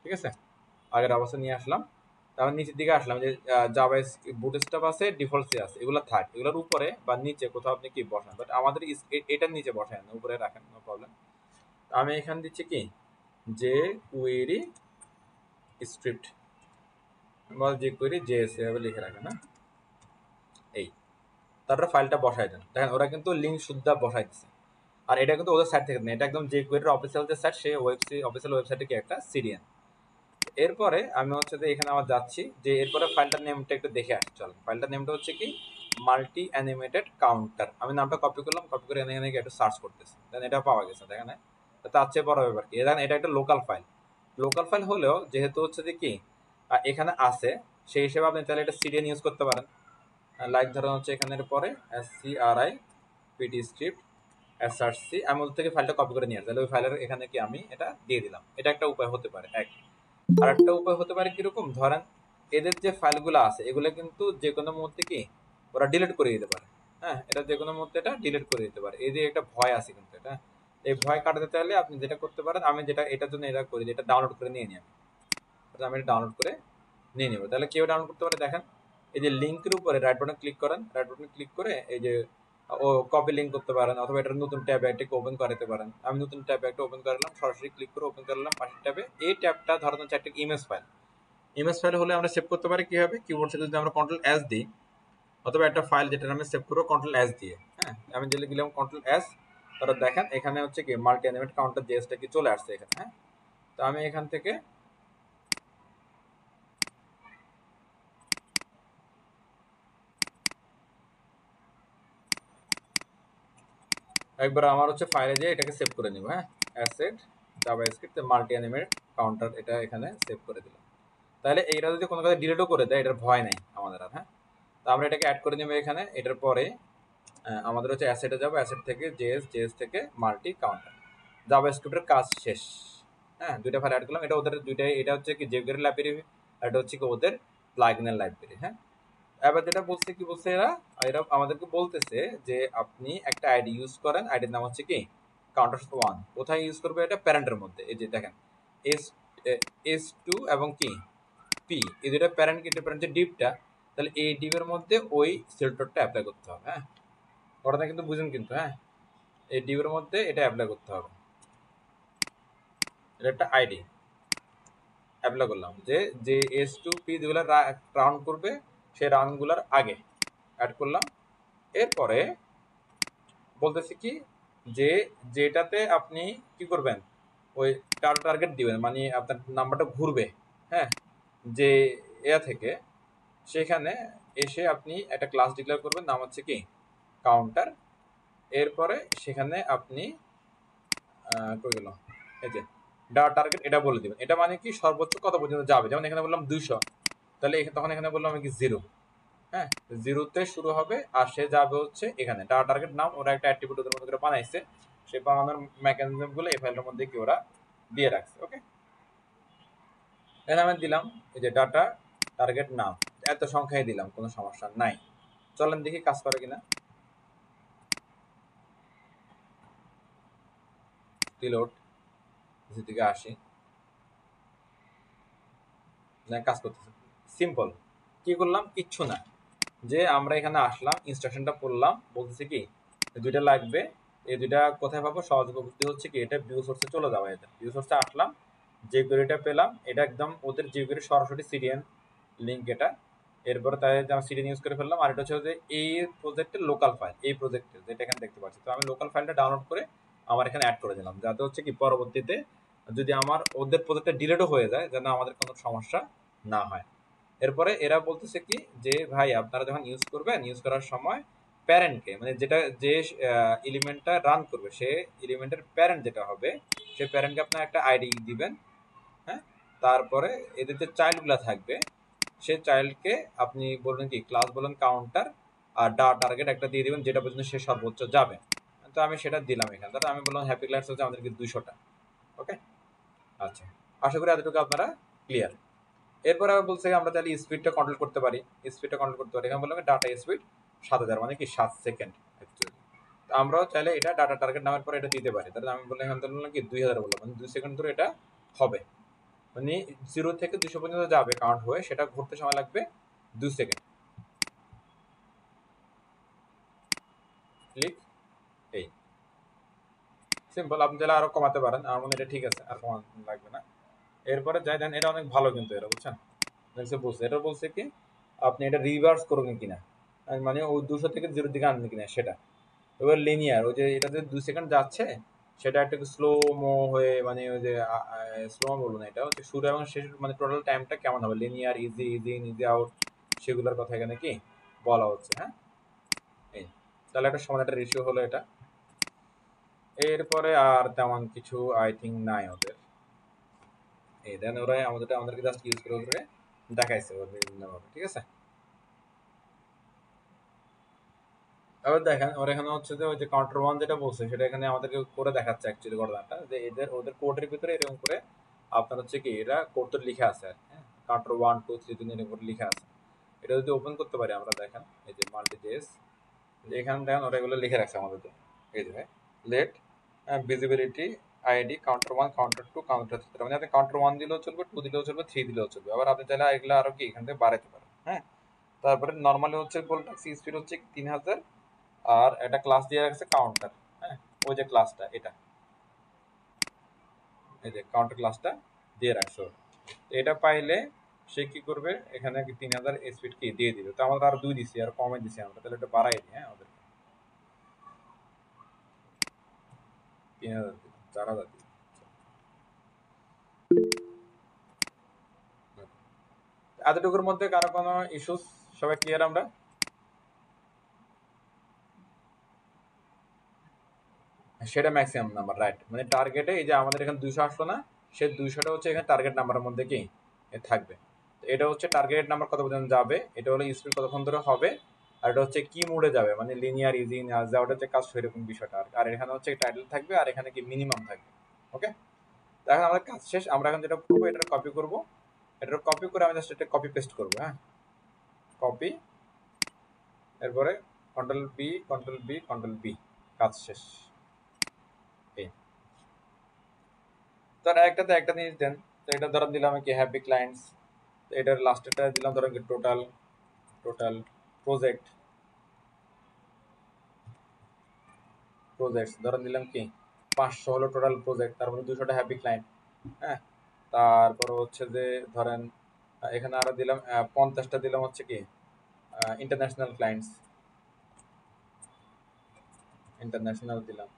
ঠিক আছে, আগের অবস্থা নিয়ে আসলাম। তারপর নিচের দিকে আসলাম, যে জাভা বুটস্ট্র্যাপ আছে, ডিফল্ট সি আছে, এগুলো থাক, এগুলোর উপরে বা নিচে কোথাও আপনি কি বসান, বাট আমাদের এটার নিচে বসায় না, উপরে রাখেন, নো প্রবলেম। আমি এখানে দিচ্ছি কি যে কুয়েরি স্ক্রিপ্ট বা যে কুয়েরি জেএস এভাবে লিখে রাখেন। হ্যাঁ, এই তারপরে ফাইলটা বসায় দেন। দেখেন ওরা কিন্তু লিঙ্ক শুদ্ধা বসাই দিচ্ছে, আর এটা কিন্তু ওদের সাইট থেকে না, এটা একদম যে কুয়েরির অফিসিয়াল যে সাইট, সেই অফিসিয়াল ওয়েবসাইটে কি একটা সিরিয়ান। এরপরে আমি হচ্ছে যে এখানে আবার যাচ্ছি, যে এরপরে ফাইলটার নেমটা একটু দেখে আসছি। চল, ফাইলটার নেমটা হচ্ছে কি মাল্টি অ্যানিমেটেড কাউন্টার। আমি নামটা কপি করলাম, কপি করে এখানে একটু সার্চ করতেছি, দেন এটা পাওয়া গেছে। দেখেন তার চেয়ে বড় ব্যাপার কি, দেখেন এটা একটা লোকাল ফাইল। লোকাল ফাইল হলেও যেহেতু হচ্ছে যে কি এখানে আছে, সেই হিসেবে আপনি চাইলে এটা সিরিয়ান ইউজ করতে পারেন। লাইক ধরুন হচ্ছে এখানের পরে SCRI পিটি স্ক্রিপ্ট SRC, আমি ওদের থেকে ফাইলটা কপি করে নিয়ে আসি, তাহলে ওই ফাইলের এখানে কি আমি এটা দিয়ে দিলাম। এটা একটা উপায় হতে পারে এক। আর একটা উপায় হতে পারে কিরকম, ধরেন এদের যে ফাইলগুলো আছে এগুলো কিন্তু যে কোনো মুহূর্তে কি ওরা ডিলিট করে দিতে পারে। হ্যাঁ, এটা যে কোনো মুহূর্তে এটা ডিলিট করে দিতে পারে, এই যে একটা ভয় আছে কিন্তু এটা। এই ভয় কাটাতে চাইলে আপনি যেটা করতে পারেন, আমি যেটা এটার জন্য এটা করি, এটা ডাউনলোড করে নিয়ে নিই আমি। আমি এটা ডাউনলোড করে নিয়ে নেব। তাহলে কেউ ডাউনলোড করতে পারে, দেখেন এই যে লিঙ্কের উপরে রাইট বাটন ক্লিক করেন, রাইট বাটন ক্লিক করে এই যে ও কপি লিঙ্ক করতে পারেন, অথবা এটা নতুন ট্যাবে একটা ওপেন করাতে পারেন। আমি নতুন ট্যাবে একটা ওপেন করলাম, সরাসরি ক্লিক করে ওপেন করলাম পাশের ট্যাবে। এই ট্যাবটা ধরেন হচ্ছে একটা ইমেজ ফাইল। ইমেজ ফাইল হলে আমরা সেভ করতে পারি কিভাবে, কিবোর্ড থেকে যদি আমরা Ctrl+S দিই, অথবা একটা ফাইল যেটা আমি সেভ করবো Ctrl+S দিয়ে। হ্যাঁ, আমি যেটা দিলাম Ctrl+S, তারপর দেখেন এখানে হচ্ছে কি মাল্টি অ্যানিমেট কাউন্টার জেএসটা কি চলে আসছে এখানে। হ্যাঁ, তো আমি এখান থেকে একবার আমার হচ্ছে ফাইলে যেয়ে এটাকে সেভ করে নিব। হ্যাঁ, asset JavaScript multi animate counter, এটা এখানে সেভ করে দিলাম। তাহলে এইটা যদি কোনো কাজে ডিলিটও করে দেয়, এটার ভয় নাই আমাদের আর। হ্যাঁ, তো আমরা এটাকে অ্যাড করে নেব এখানে। এটার পরে আমাদের হচ্ছে অ্যাসেটে যাবো, অ্যাসেট থেকে জেএস থেকে মাল্টি কাউন্টার, জাভাস্ক্রিপ্টের কাজ শেষ। হ্যাঁ, দুইটা ফাইল অ্যাড করলাম, এটা ওদের দুইটাই, এটা হচ্ছে কি জেকুয়েরি লাইব্রেরি, আর এটা হচ্ছে কি ওদের প্লাগইনের লাইব্রেরি। হ্যাঁ, এবার যেটা বলছে কি বলছে এরা এরা আমাদেরকে বলতেছে যে আপনি একটা আইডি ইউজ করেন, আইডির নাম হচ্ছে কি কাউন্টার1। কোথায় ইউজ করবে, এটা প্যারেন্টের মধ্যে। এই যে দেখেন S2 এবং কি পি, এই দুটো প্যারেন্ট, কি প্যারেন্ট যে ডিপটা, তাহলে এই ডিপের মধ্যে ওই সেলটরটা অ্যাপ্লাই করতে হবে। হ্যাঁ, কথাটা কিন্তু বুঝুন কিন্তু। হ্যাঁ, এই ডিপের মধ্যে এটা অ্যাপ্লাই করতে হবে, এটা একটা আইডি অ্যাপ্লাই করলাম, যে যে S2P যেগুলো রাউন্ড করবে সেই রাউন্ডগুলোর আগে অ্যাড করলাম। এরপরে বলতেছি কি যে যেটাতে আপনি কি করবেন, ওই টার্গেট দিবেন, মানে আপনার নাম্বারটা ঘুরবে। হ্যাঁ, যে এয়া থেকে সেখানে এসে আপনি একটা ক্লাস ডিক্লেয়ার করবেন, নাম হচ্ছে কি কাউন্টার। এরপরে সেখানে আপনি কই গেল, এই যে টার্গেট, এটা বলে দিবেন। এটা মানে কি সর্বোচ্চ কত পর্যন্ত যাবে, যেমন এখানে বললাম 200, তাহলে তখন এখানে বললাম কি 0। হ্যাঁ, 0-তে শুরু হবে আর সে যাবে হচ্ছে এখানে টার্গেট নাম, ওরা একটা অ্যাট্রিবিউট ওদের মধ্যে করে বানাইছে, সেই বানানোর মেকানিজম গুলো এই ফাইলটার মধ্যে কি ওরা দিয়ে রাখছে। ওকে, এখানে আমি দিলাম এই যে ডাটা টার্গেট নাম, এত সংখ্যায় দিলাম, কোনো সমস্যা নাই। চলেন দেখি কাজ করে কিনা। রিলোড, দিকে আসি, কাজ করতেছে সিম্পল। কি করলাম, কিচ্ছু না, যে আমরা এখানে আসলাম, ইনস্ট্রাকশনটা পড়লাম, বলতেছে কি দুইটা লাগবে, এই দুইটা কোথায় পাবো, সহজ পদ্ধতি হচ্ছে কি এটা ভিউ সোর্সে চলে যাওয়া। এটা ভিউ সোর্সে আসলাম, যে কোয়েরিটা পেলাম এটা একদম ওদের যে কোয়েরি সরাসরি সিরিয়ান লিঙ্ক এটা। এরপরে তাই আমি সিরিয়ান ইউজ করে ফেললাম। আর এটা হচ্ছে যে এই প্রজেক্টের লোকাল ফাইল, এই প্রজেক্টের যেটা এখানে দেখতে পাচ্ছি, তো আমি লোকাল ফাইলটা ডাউনলোড করে আমার এখানে অ্যাড করে দিলাম, যাতে হচ্ছে কি পরবর্তীতে যদি আমার ওদের প্রজেক্টটা ডিলেটও হয়ে যায়, যেন আমাদের কোনো সমস্যা না হয়। এরপরে এরা বলতেছে কি যে ভাই আপনারা যখন ইউজ করবেন, ইউজ করার সময় প্যারেন্টকে, মানে যেটা যে এলিমেন্টটা রান করবে সে এলিমেন্টের প্যারেন্ট যেটা হবে, সেই প্যারেন্টকে আপনার একটা আইডি দিবেন। হ্যাঁ, তারপরে এদের যে চাইল্ডগুলো থাকবে সেই চাইল্ডকে আপনি বলবেন কি ক্লাস বলেন কাউন্টার, আর টার্গেট একটা দিয়ে দিবেন যেটা পর্যন্ত সে সর্বোচ্চ যাবে। তো আমি সেটা দিলাম এখানে, তাহলে আমি বললাম হ্যাপি ক্লাস হচ্ছে আমাদেরকে 200টা। ওকে, আচ্ছা, আশা করি এতটুকু আপনারা ক্লিয়ার। এরপর আবার বলছে আমরা তাহলে স্পিডটা কন্ট্রোল করতে পারি, স্পিডটা কন্ট্রোল করতে পারি। এখানে বললাম ডাটা স্পিড 7000, মানে কি 7 সেকেন্ড অ্যাকচুয়ালি। আমরাও চাইলে এটা ডাটা টার্গেট নামের পরে এটা দিতে পারি। তাহলে আমি বললাম এখান থেকে বললাম কি 2000 বললাম, মানে 2 সেকেন্ড ধরে এটা হবে, মানে 0 থেকে 200 পর্যন্ত যাবে কাউন্ট হয়ে, সেটা ঘুরতে সময় লাগবে 2 সেকেন্ড। ক্লিক, এই সিম্পল। আপনি চাইলে আরো কমাতে পারেন, আমার মনে হয় এটা ঠিক আছে, আর কমানো লাগবে না। এরপরে যাই দেন, এটা অনেক ভালো কিন্তু, এটা বুঝছেন দেখছে বলছে, এটা বলছে কি আপনি এটা রিভার্স করবেন কিনা, মানে ওই 200 থেকে 0 দিকে আনবেন কিনা সেটা। এবার লিনিয়ার, ওই যে এটাতে 2 সেকেন্ড যাচ্ছে সেটা একটা স্লো মো হয়ে, মানে ওই যে স্লো মো বলবো না, এটা হচ্ছে শুরু এবং শেষ, মানে টোটাল টাইমটা কেমন হবে, linear, easy, easy in, easy out, সেগুলোর কথা এখানে কি বলা হচ্ছে। হ্যাঁ, এই তাহলে একটা সমান একটা রেশিও হলো এটা। এরপরে আর তেমন কিছু আই থিঙ্ক নাই ওদের। এই দেন ওরা আমাদেরকে জাস্ট ইউজ করে করে দেখাইছে ওর বিভিন্নভাবে, ঠিক আছে। এবার দেখেন ওর এখানে হচ্ছে যে ওই যে কাউন্টার ওয়ান যেটা বলছে সেটা এখানে আমাদেরকে করে দেখাচ্ছে অ্যাকচুয়ালি ঘটনাটা, যে ওদের কোডের ভিতরে এরকম করে আপনার হচ্ছে কি এটা কোড তো লিখে আছে, হ্যাঁ, কাউন্টার 1 2 3 জন্য এরকম করে লিখে আছে। এটা যদি ওপেন করতে পারি আমরা, দেখেন এই যে মাল্টি জেস, এখানে দেখেন ওরা এগুলো লিখে রাখছে আমাদের জন্য। এই যে let visibility ID counter 1 counter 2 counter 3, মানে আপনি কাউন্টার 1 দিলেও চলবে, 2 দিলেও চলবে, 3 দিলেও চলবে। আবার আপনি চাইলে এগুলো আরো কি এখান থেকে বাড়াইতে পারেন। হ্যাঁ, তারপরে নর্মালি হচ্ছে বলতে স্পিড হচ্ছে 3000, আর একটা ক্লাস দিয়ে রাখছে কাউন্টার। হ্যাঁ, ওই যে ক্লাসটা এটা, এই যে কাউন্টার ক্লাসটা দিয়ে রাখছো, তো এটা পাইলে সে কি করবে, এখানে 3000 স্পিড কি দিয়ে দিবে। তো আমাদের আর 2 দিছি, আর কমে দিছি আমরা, তাহলে এটা বাড়াই দিই। হ্যাঁ, ওদের 3000 দিই, 4000 দিই। এতটুকুর মধ্যে কারো কোনো ইস্যুস? সবাই ক্লিয়ার আমরা? সেটা ম্যাক্সিমাম নাম্বার, রাইট, মানে টার্গেটে এই যে আমাদের এখানে 200 আসলো না, সে 200টা হচ্ছে এখানে টার্গেট নাম্বারের মধ্যে কি থাকবে। তো এটা হচ্ছে টার্গেট নাম্বার কত পর্যন্ত যাবে, এটা হলো স্পিড কতক্ষণ ধরে হবে, আর এটা হচ্ছে কি মোডে যাবে, মানে লিনিয়ার, ইজি, যাওয়াটা হচ্ছে কাজ, সেরকম বিষয়টা। আর এখানে হচ্ছে টাইটেল থাকবে, আর এখানে কি মিনিমাম থাকবে। ওকে, এখন আমাদের কাজ শেষ। আমরা এখন যেটা করবো, এটা কপি করবো, এটা কপি করে আমি জাস্ট এটা কপি পেস্ট করবো। হ্যাঁ, কপি, এরপরে control B, control B, control B, কাজ শেষ। এই তার একটাতে একটা জিনিস দেন, তো এটা ধরেন দিলাম কি হ্যাপি ক্লায়েন্টস, তো এটার লাস্টেরটা দিলাম ধরেন কি টোটাল, টোটাল প্রজেক্ট, প্রজেক্টস ধরেন দিলাম কি 500 হলো টোটাল প্রজেক্ট, তার মধ্যে 200টা হ্যাপি ক্লায়েন্ট। হ্যাঁ, তারপর হচ্ছে যে ধরেন এখানে আরো দিলাম 50টা দিলাম হচ্ছে কি ইন্টারন্যাশনাল ক্লায়েন্টস, ইন্টারন্যাশনাল দিলাম।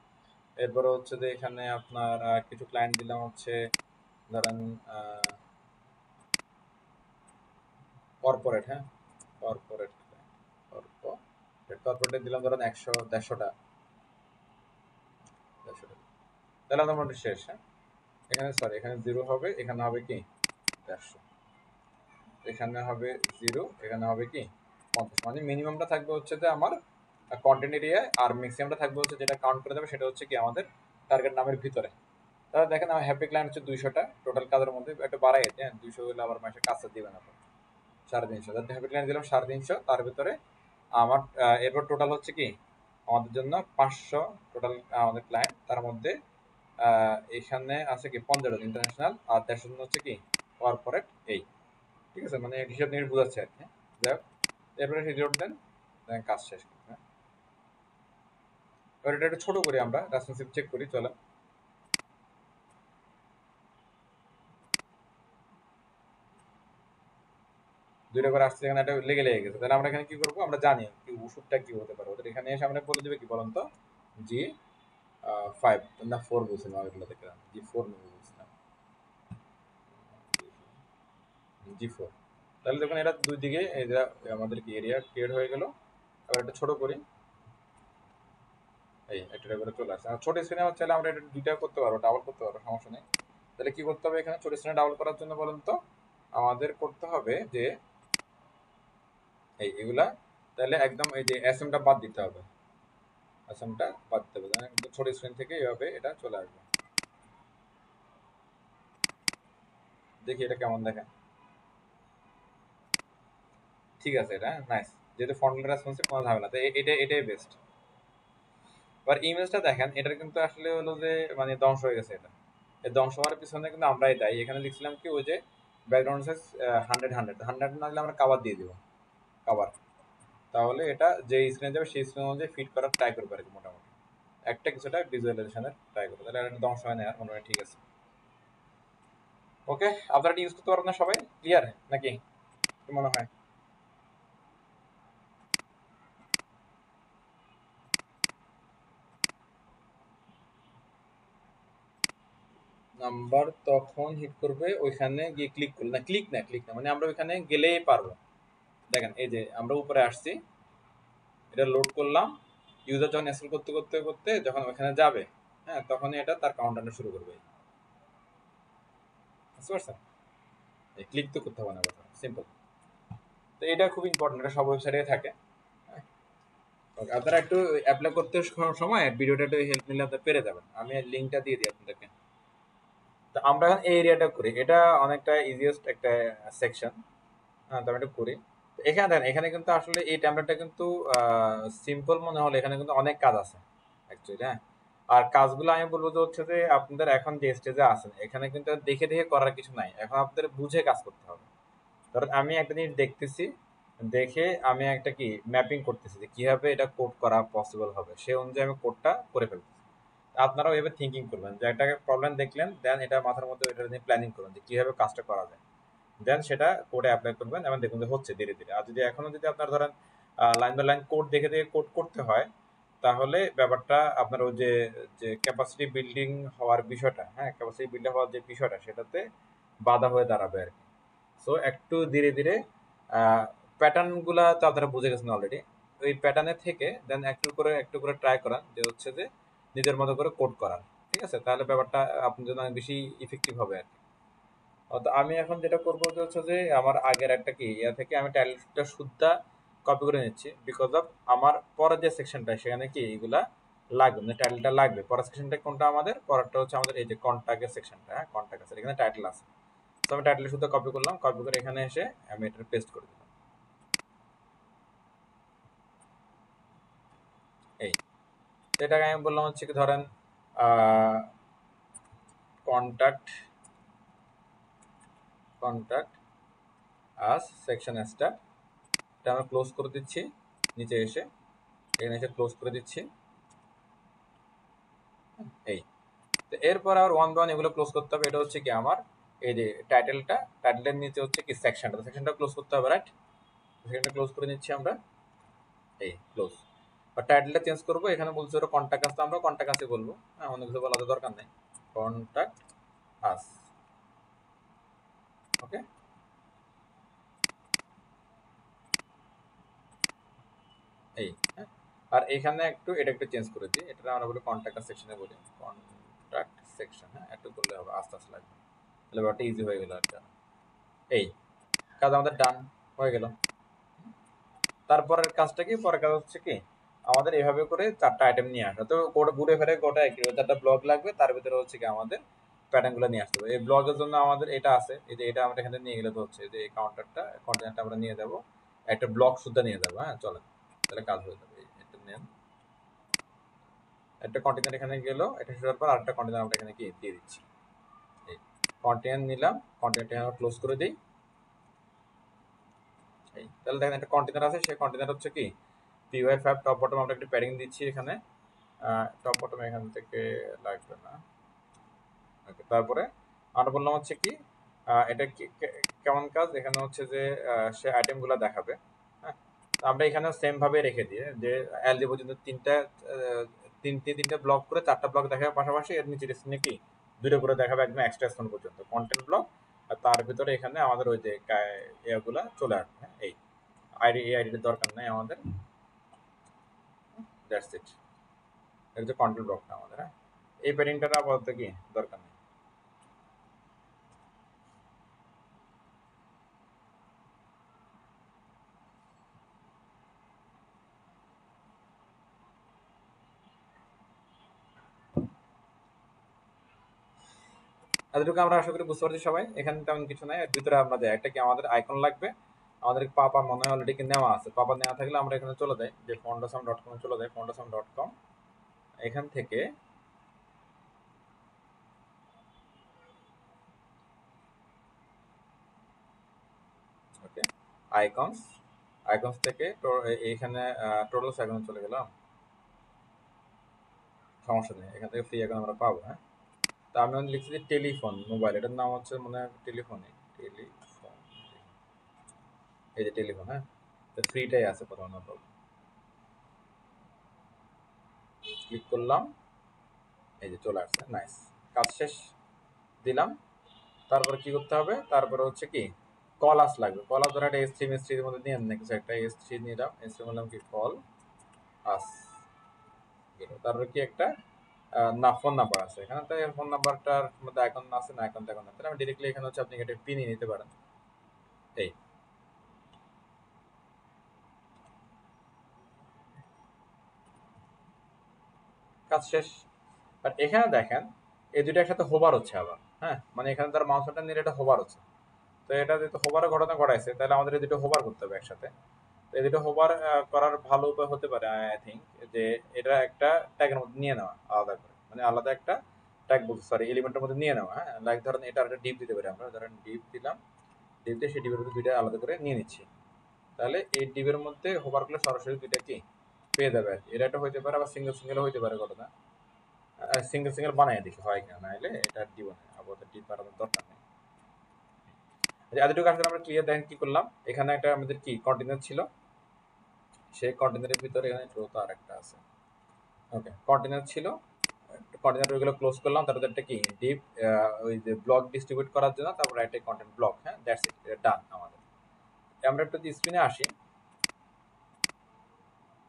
এরপরে হচ্ছে যে এখানে আপনার কিছু ক্লায়েন্ট দিলাম হচ্ছে ধরেন কর্পোরেট। হ্যাঁ, কর্পোরেট, কর্পোরেট দিলাম ধরেন 100 150টা, 150টা, তাহলে আমাদের মোটামুটি শেষ। হ্যাঁ, এখানে সরি, এখানে 0 হবে, এখানে হবে কি 150, এখানে হবে 0, এখানে হবে কি 50, মানে মিনিমামটা থাকবে হচ্ছে যে আমার কন্টেন্ট এরিয়ায়, আর ম্যাক্সিমামটা থাকবে হচ্ছে যেটা কাউন্ট করে দেবে সেটা হচ্ছে কি আমাদের টার্গেট নামের ভিতরে। তাহলে দেখেন আমার হ্যাপি ক্লায়েন্ট হচ্ছে 200টা টোটাল কাজের মধ্যে, একটা বাড়াই, হ্যাঁ 200 হলে আবার মাসে কাজটা দিবেন আপনার 350, হ্যাপি ক্লায়েন্ট দিলাম 350, তার ভিতরে আমার এরপর টোটাল হচ্ছে কি আমাদের জন্য 500 টোটাল আমাদের ক্লায়েন্ট, তার মধ্যে এখানে আছে কি 15 ইন্টারন্যাশনাল, আর 150 জন হচ্ছে কি কর্পোরেট। এই ঠিক আছে, মানে হিসাব নিয়ে বোঝাচ্ছে আর কি। যাই হোক, এরপরে রিলোড দেন, কাজ শেষ। হ্যাঁ, এবার এটা একটু ছোট করি, আমরা রেসপন্সিভ চেক করি, চলো। দুইটা করে আসছে, এখানে একটা লেগে লেগে গেছে, তাহলে আমরা এখানে কি করবো, আমরা জানি কি ওষুধটা কি হতে পারে। ওদের এখানে এসে আমরা বলে দেবে কি বলুন তো, জি 5 না 4 বলছিলাম, এগুলো থেকে G4 নেবো বলছিলাম, G4। তাহলে দেখুন এটা দুই দিকে এটা আমাদের কি এরিয়া ক্রিয়েট হয়ে গেল। আবার এটা ছোট করি, এই একটা করে চলে আসছে। আর ছোট স্ক্রিনে চাইলে আমরা এটা দুইটা করতে পারবো, ডাবল করতে পারবো, সমস্যা নেই। তাহলে কি করতে হবে, এখানে ছোট স্ক্রিনে ডাবল করার জন্য বলুন তো আমাদের করতে হবে যে এগুলা, তাহলে একদম এই যে এসএমটা বাদ দিতে হবে, এসএমটা বাদ দিতে হবে, একদম ছোট স্ক্রিন থেকে এইভাবে এটা চলে আসবে। দেখি এটা কেমন দেখেন, ঠিক আছে, এটা নাইস, যেহেতু ফন্ট রেসপন্সিভ কোনো ঝামেলা, তো এটাই বেস্ট। এবার ইমেজটা দেখেন, এটার কিন্তু আসলে হলো যে মানে ধ্বংস হয়ে গেছে। এটা এই ধ্বংস হওয়ার পিছনে কিন্তু আমরাই দায়ী। এখানে লিখছিলাম কি ওই যে ব্যাকগ্রাউন্ড সাইজ 100 না দিলে আমরা কাভার দিয়ে দিব, কাভার। তাহলে এটা যে স্ক্রিনে যাবে সেই স্ক্রিন অনুযায়ী ফিট করার ট্রাই করবে আর কি, মোটামুটি একটা কিছুটা ভিজুয়ালাইজেশনের ট্রাই করবে, তাহলে এটা ধ্বংস হয় না আর, মনে হয় ঠিক আছে। ওকে, আপনারা এটা ইউজ করতে পারবেন না সবাই? ক্লিয়ার নাকি, কি মনে হয়? নাম্বার তখন হিট করবে ওইখানে গিয়ে ক্লিক করলে, না ক্লিক না, ক্লিক না মানে আমরা ওইখানে গেলেই পারবো। দেখেন এই যে আমরা উপরে আসছি, এটা লোড করলাম, ইউজার যখন স্ক্রল করতে করতে করতে যখন ওখানে যাবে, হ্যাঁ, তখনই এটা তার কাউন্টারটা শুরু করবে। বুঝতে পারছেন? এই ক্লিক তো করতে হবে না, কথা সিম্পল। তো এটা খুব ইম্পর্টেন্ট, এটা সব ওয়েবসাইটে থাকে। ওকে, আপনারা একটু অ্যাপ্লাই করতে সময় ভিডিওটা একটু হেল্প নিলে আপনারা পেরে যাবেন। আমি লিঙ্কটা দিয়ে দিই আপনাদেরকে। তো আমরা এখন এই এরিয়াটা করি, এটা অনেকটা ইজিয়েস্ট একটা সেকশন। হ্যাঁ, তো আমি এটা করি। তো এখানে দেখেন, এখানে কিন্তু আসলে এই টেমপ্লেটটা কিন্তু সিম্পল মনে হলে এখানে কিন্তু অনেক কাজ আছে অ্যাকচুয়ালি। হ্যাঁ, আর কাজগুলো আমি বলবো যে হচ্ছে যে আপনাদের এখন যে স্টেজে আছেন এখানে কিন্তু দেখে দেখে করার কিছু নাই, এখন আপনাদের বুঝে কাজ করতে হবে। ধরুন আমি একটা জিনিস দেখতেছি, দেখে আমি একটা কি ম্যাপিং করতেছি যে কিভাবে এটা কোড করা পসিবল হবে, সে অনুযায়ী আমি কোডটা করে ফেলতেছি। আপনারাও এভাবে থিঙ্কিং করবেন যে একটা প্রবলেম দেখলেন, দেন এটা মাথার মধ্যে এটা নিয়ে প্ল্যানিং করবেন যে কিভাবে কাজটা করা যায়, দেন সেটা কোডে অ্যাপ্লাই করবেন এবং দেখুন যে হচ্ছে ধীরে ধীরে। আর যদি এখনো যদি আপনার ধরেন লাইন বাই লাইন কোড দেখে দেখে কোড করতে হয়, তাহলে ব্যাপারটা আপনার ওই যে যে ক্যাপাসিটি বিল্ডিং হওয়ার বিষয়টা, হ্যাঁ, ক্যাপাসিটি বিল্ডিং হওয়ার যে বিষয়টা সেটাতে বাধা হয়ে দাঁড়াবে আর কি। সো একটু ধীরে ধীরে প্যাটার্নগুলা তো আপনারা বুঝে গেছেন অলরেডি, ওই প্যাটার্নে থেকে দেন একটু করে ট্রাই করান যে হচ্ছে যে নিজের মতো করে কোড করার। ঠিক আছে, তাহলে ব্যাপারটা আপনার জন্য অনেক বেশি ইফেক্টিভ হবে আর কি। তো আমি এখন যেটা করবো যে হচ্ছে যে আমার আগের একটা কি ইয়া থেকে আমি টাইটেলটা শুদ্ধা কপি করে নিচ্ছি, বিকজ অফ আমার পরের যে সেকশনটা সেখানে কি এগুলা লাগবে, মানে টাইটেলটা লাগবে। পরের সেকশনটা কোনটা আমাদের, পরেরটা হচ্ছে আমাদের এই যে কন্টাক্টের সেকশনটা। হ্যাঁ, কন্টাক্ট আছে, এখানে টাইটেল আছে। তো আমি টাইটেল শুদ্ধ কপি করলাম, কপি করে এখানে এসে আমি এটা পেস্ট করে দিলাম। এই এটাকে আমি বললাম হচ্ছে কি ধরেন কন্টাক্ট কন্টাক্ট আস সেকশন স্টার, এটা আমরা ক্লোজ করে দিচ্ছি। নিচে এসে এখানে এসে ক্লোজ করে দিচ্ছি। এই তো এরপর আর ওয়ান বাই ওয়ান এগুলো ক্লোজ করতে হবে। এটা হচ্ছে কি আমার এই যে টাইটেলের নিচে হচ্ছে কি সেকশনটা ক্লোজ করতে হবে, রাইট? সেকশনটা ক্লোজ করে নিচ্ছি আমরা। এই ক্লোজ। আর টাইটেলটা চেঞ্জ করবো, এখানে বলছে ওরা কন্টাক্ট আস, তো আমরা কন্টাক্ট আসে বলবো। হ্যাঁ, অন্য কিছু বলার দরকার নেই, কন্টাক্ট আস। ওকে, এই হ্যাঁ। আর এখানে এটা একটু চেঞ্জ করে দিই, এটা আমরা বলি কন্টাক্ট সেকশনে বলি, কন্টাক্ট সেকশন। হ্যাঁ, একটু করলে হবে, আস্তে আস্তে লাগবে, তাহলে ব্যাপারটা ইজি হয়ে গেল আর কি। এই কাজ আমাদের ডান হয়ে গেল। তারপরের কাজটা কি, পরের কাজ হচ্ছে কি আমাদের এভাবে করে 4টা আইটেম নিয়ে আসা। তো ঘুরে ফেরে গোটা একই 4টা ব্লক লাগবে, তার ভিতরে হচ্ছে কি আমাদের প্যাটার্ন গুলো নিয়ে আসতে হবে। এই ব্লকের জন্য আমাদের এটা আছে, এই যে এটা আমরা এখানে নিয়ে গেলে তো হচ্ছে যে এই কাউন্টারটা কন্টেনারটা আমরা নিয়ে যাবো, একটা ব্লক শুদ্ধ নিয়ে যাবো। হ্যাঁ, চলে, তাহলে কাজ হয়ে যাবে। এটা নেন, একটা কন্টেনার এখানে গেল, এটা শেষ পর আরেকটা কন্টেনার আমরা এখানে কি দিয়ে দিচ্ছি। এই কন্টেনার নিলাম, কন্টেনারটা আমরা ক্লোজ করে দিই। এই তাহলে দেখেন একটা কন্টেনার আছে, সেই কন্টেনার হচ্ছে কি py5 টপ বটম আমরা একটা প্যাডিং দিচ্ছি এখানে। টপ বটম এখান থেকে লাগবে না। ওকে, তারপরে আমরা বললাম হচ্ছে কি এটা কেমন কাজ, এখানে হচ্ছে যে সে আইটেমগুলো দেখাবে। হ্যাঁ, তো আমরা এখানে সেম ভাবে রেখে দিয়ে যে এলজি পর্যন্ত তিনটা ব্লক করে 4টা ব্লক দেখাবে পাশাপাশি, এর নিচে স্ক্রিনে কি 2টা করে দেখাবে একদম এক্সট্রা স্ক্রিন পর্যন্ত কন্টেন্ট ব্লক। আর তার ভিতরে এখানে আমাদের ওই যে এগুলা চলে আসবে। হ্যাঁ, এই আইডির দরকার নেই আমাদের, দ্যাটস ইট। এটা হচ্ছে কন্ট্রোল ব্লকটা আমাদের। হ্যাঁ, এই প্যাডিংটা আপাতত কি দরকার নেই। এতটুকু আমরা আশা করি বুঝতে পারছি সবাই। এখানে তেমন কিছু নাই, এর ভিতরে আমরা যাই, একটা কি আমাদের আইকন লাগবে। আমাদের পাপা মনে হয় অলরেডি নেওয়া আছে, পাপা নেওয়া থাকলে আমরা এখানে চলে যাই যে foundasom.com চলে যাই, foundasom.com। এখান থেকে ওকে আইকনস, আইকনস থেকে এইখানে টোটালস আইকন চলে গেলাম, সমস্যা নেই, এখান থেকে ফ্রি আইকন আমরা পাবো। হ্যাঁ, তা আমি লিখছি যে টেলিফোন মোবাইল, এটার নাম হচ্ছে মনে হয় টেলিফোনে, টেলিফোন, এই যে টেলিফোন। হ্যাঁ, তো ফ্রিটাই আছে প্রথম নম্বর, ক্লিক করলাম, এই যে চলে আসছে, নাইস, কাজ শেষ দিলাম। তারপরে কি করতে হবে, তারপরে হচ্ছে কি কল আস লাগবে, কল আস ধরে একটা এস3 এর মধ্যে নিয়ে না কিছু একটা এস3 নিলাম, এস3 বললাম কি কল আস গেল। তারপরে কি একটা না ফোন নাম্বার আছে এখানে, তাই ফোন নাম্বারটার মধ্যে আইকন আছে না, আইকন না, তাহলে আমি ডিরেক্টলি এখানে হচ্ছে আপনি এটা পিন নিতে পারেন। এই কাজ শেষ। আর এখানে দেখেন এই দুটো একসাথে হোভার হচ্ছে আবার। হ্যাঁ, মানে এখানে তার মাউসটা নিয়ে এটা হোভার হচ্ছে, তো এটা যেহেতু হোভারের ঘটনা ঘটাইছে, তাহলে আমাদের এই দুটো হোভার করতে হবে একসাথে। তো এই দুটো হোভার করার ভালো উপায় হতে পারে আই থিঙ্ক, যে এটা একটা ট্যাগের মধ্যে নিয়ে নেওয়া আলাদা করে, মানে আলাদা একটা ট্যাগ বলতে সরি এলিমেন্টের মধ্যে নিয়ে নেওয়া। হ্যাঁ, লাইক ধরেন এটা একটা ডিপ দিতে পারি আমরা, ধরেন ডিপ দিলাম, ডিপ দিয়ে সেই ডিপের মধ্যে দুইটা আলাদা করে নিয়ে নিচ্ছি, তাহলে এই ডিপের মধ্যে হোভার করলে সরাসরি দুইটা কি পেয়ে যাবে আর কি। এটা একটা হইতে পারে, আবার সিঙ্গেল সিঙ্গেল হইতে পারে ঘটনা, সিঙ্গেল সিঙ্গেল বানাই দেখি হয় কিনা, নাহলে এটা দিব না, আপাতত ডিপ বানানোর দরকার নেই। এতটুকু আসলে আমরা ক্লিয়ার। দেখেন কি করলাম, এখানে একটা আমাদের কি কন্টেনার ছিল, সেই কন্টেনারের ভিতরে এখানে রো তো আরেকটা আছে, ওকে কন্টেনার ছিল, কন্টেনার ওইগুলো ক্লোজ করলাম, তারপর একটা কি ডিপ ওই যে ব্লক ডিস্ট্রিবিউট করার জন্য, তারপর একটা কন্টেন্ট ব্লক। হ্যাঁ, দ্যাটস ইট, এটা ডান আমাদের। আমরা একটু স্ক্রিনে আসি,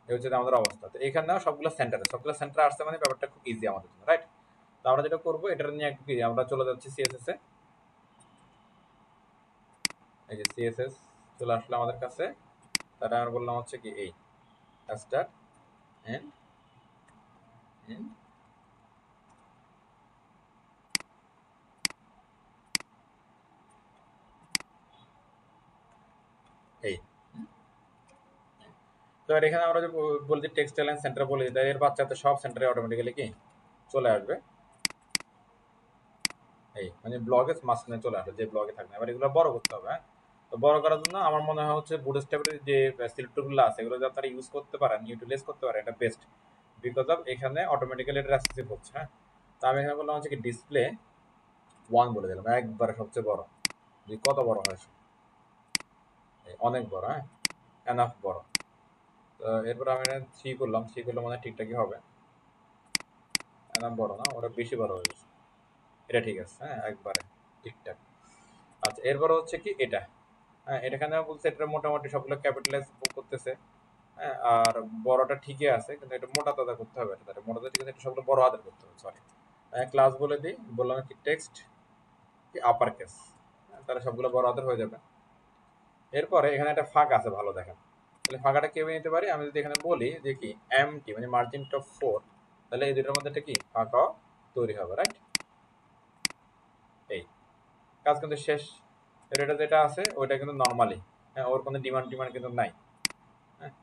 এই হচ্ছে আমাদের অবস্থা। তো এখানেও সবগুলো সেন্টারে, সবগুলো সেন্টারে আসছে, মানে ব্যাপারটা খুব ইজি আমাদের জন্য, রাইট? তো আমরা যেটা করবো এটা নিয়ে একটু কি, আমরা চলে যাচ্ছি সিএসএস এ, এই যে সিএসএস চলে আসলো আমাদের কাছে, তারা আমরা বললাম হচ্ছে কি এই স্টার্ট এন্ড এন্ড এই। তো এখানে আমরা যে বলছি টেক্সট লাইন সেন্টার বলে দিই, এর বাচ্চাতে সব সেন্টারে অটোমেটিক্যালি কি চলে আসবে, এই মানে ব্লগে মাঝখানে চলে আসবে, যে ব্লগে থাকবে। এবার এগুলো বড় করতে হবে। হ্যাঁ, তো বড় করার জন্য আমার মনে হয় হচ্ছে বুটস্ট্র্যাপের যে সিলেক্টরগুলো আছে এগুলো যাতে তারা ইউজ করতে পারেন, ইউটিলাইজ করতে পারেন, এটা বেস্ট, বিকজ অফ এখানে অটোমেটিক্যালি এটা রেসপন্সিভ হচ্ছে। হ্যাঁ, তো আমি এখানে বললাম হচ্ছে কি ডিসপ্লে 1 বলে দিলাম, একবারে সবচেয়ে বড়, যে কত বড় হয়, অনেক বড়। হ্যাঁ, এনাফ বড়। তো এরপর আমি 3 করলাম, 3 করলে মানে ঠিকঠাকই হবে, এনাফ বড় না, ওটা বেশি বড় হয়ে গেছে, এটা ঠিক আছে। হ্যাঁ, একবারে ঠিকঠাক। আচ্ছা, এরপর হচ্ছে কি এটা, হ্যাঁ এখানে বলছে এটা মোটামুটি সবগুলো ক্যাপিটালাইজ করতেছে। হ্যাঁ, আর বড়টা ঠিকই আছে, কিন্তু এটা মোটা তাজা করতে হবে, এটা মোটা ঠিক আছে, এটা সবগুলো বড় হাতের করতে হবে। সরি, ক্লাস বলে দিই, বললাম কি টেক্সট কি আপার কেস, তাহলে সবগুলো বড় হাতের হয়ে যাবে। এরপরে এখানে একটা ফাঁক আছে, ভালো দেখেন, তাহলে ফাঁকাটা কেউ নিতে পারি। আমি যদি এখানে বলি যে কি এমটি মানে মার্জিন টপ 4, তাহলে এই দুটোর মধ্যে একটা কি ফাঁকাও তৈরি হবে, রাইট? এই কাজ কিন্তু শেষ। এটা যেটা আছে ওইটা কিন্তু নর্মালি, হ্যাঁ, ওর কোনো ডিমান্ড টিমান্ড কিন্তু নাই। হ্যাঁ,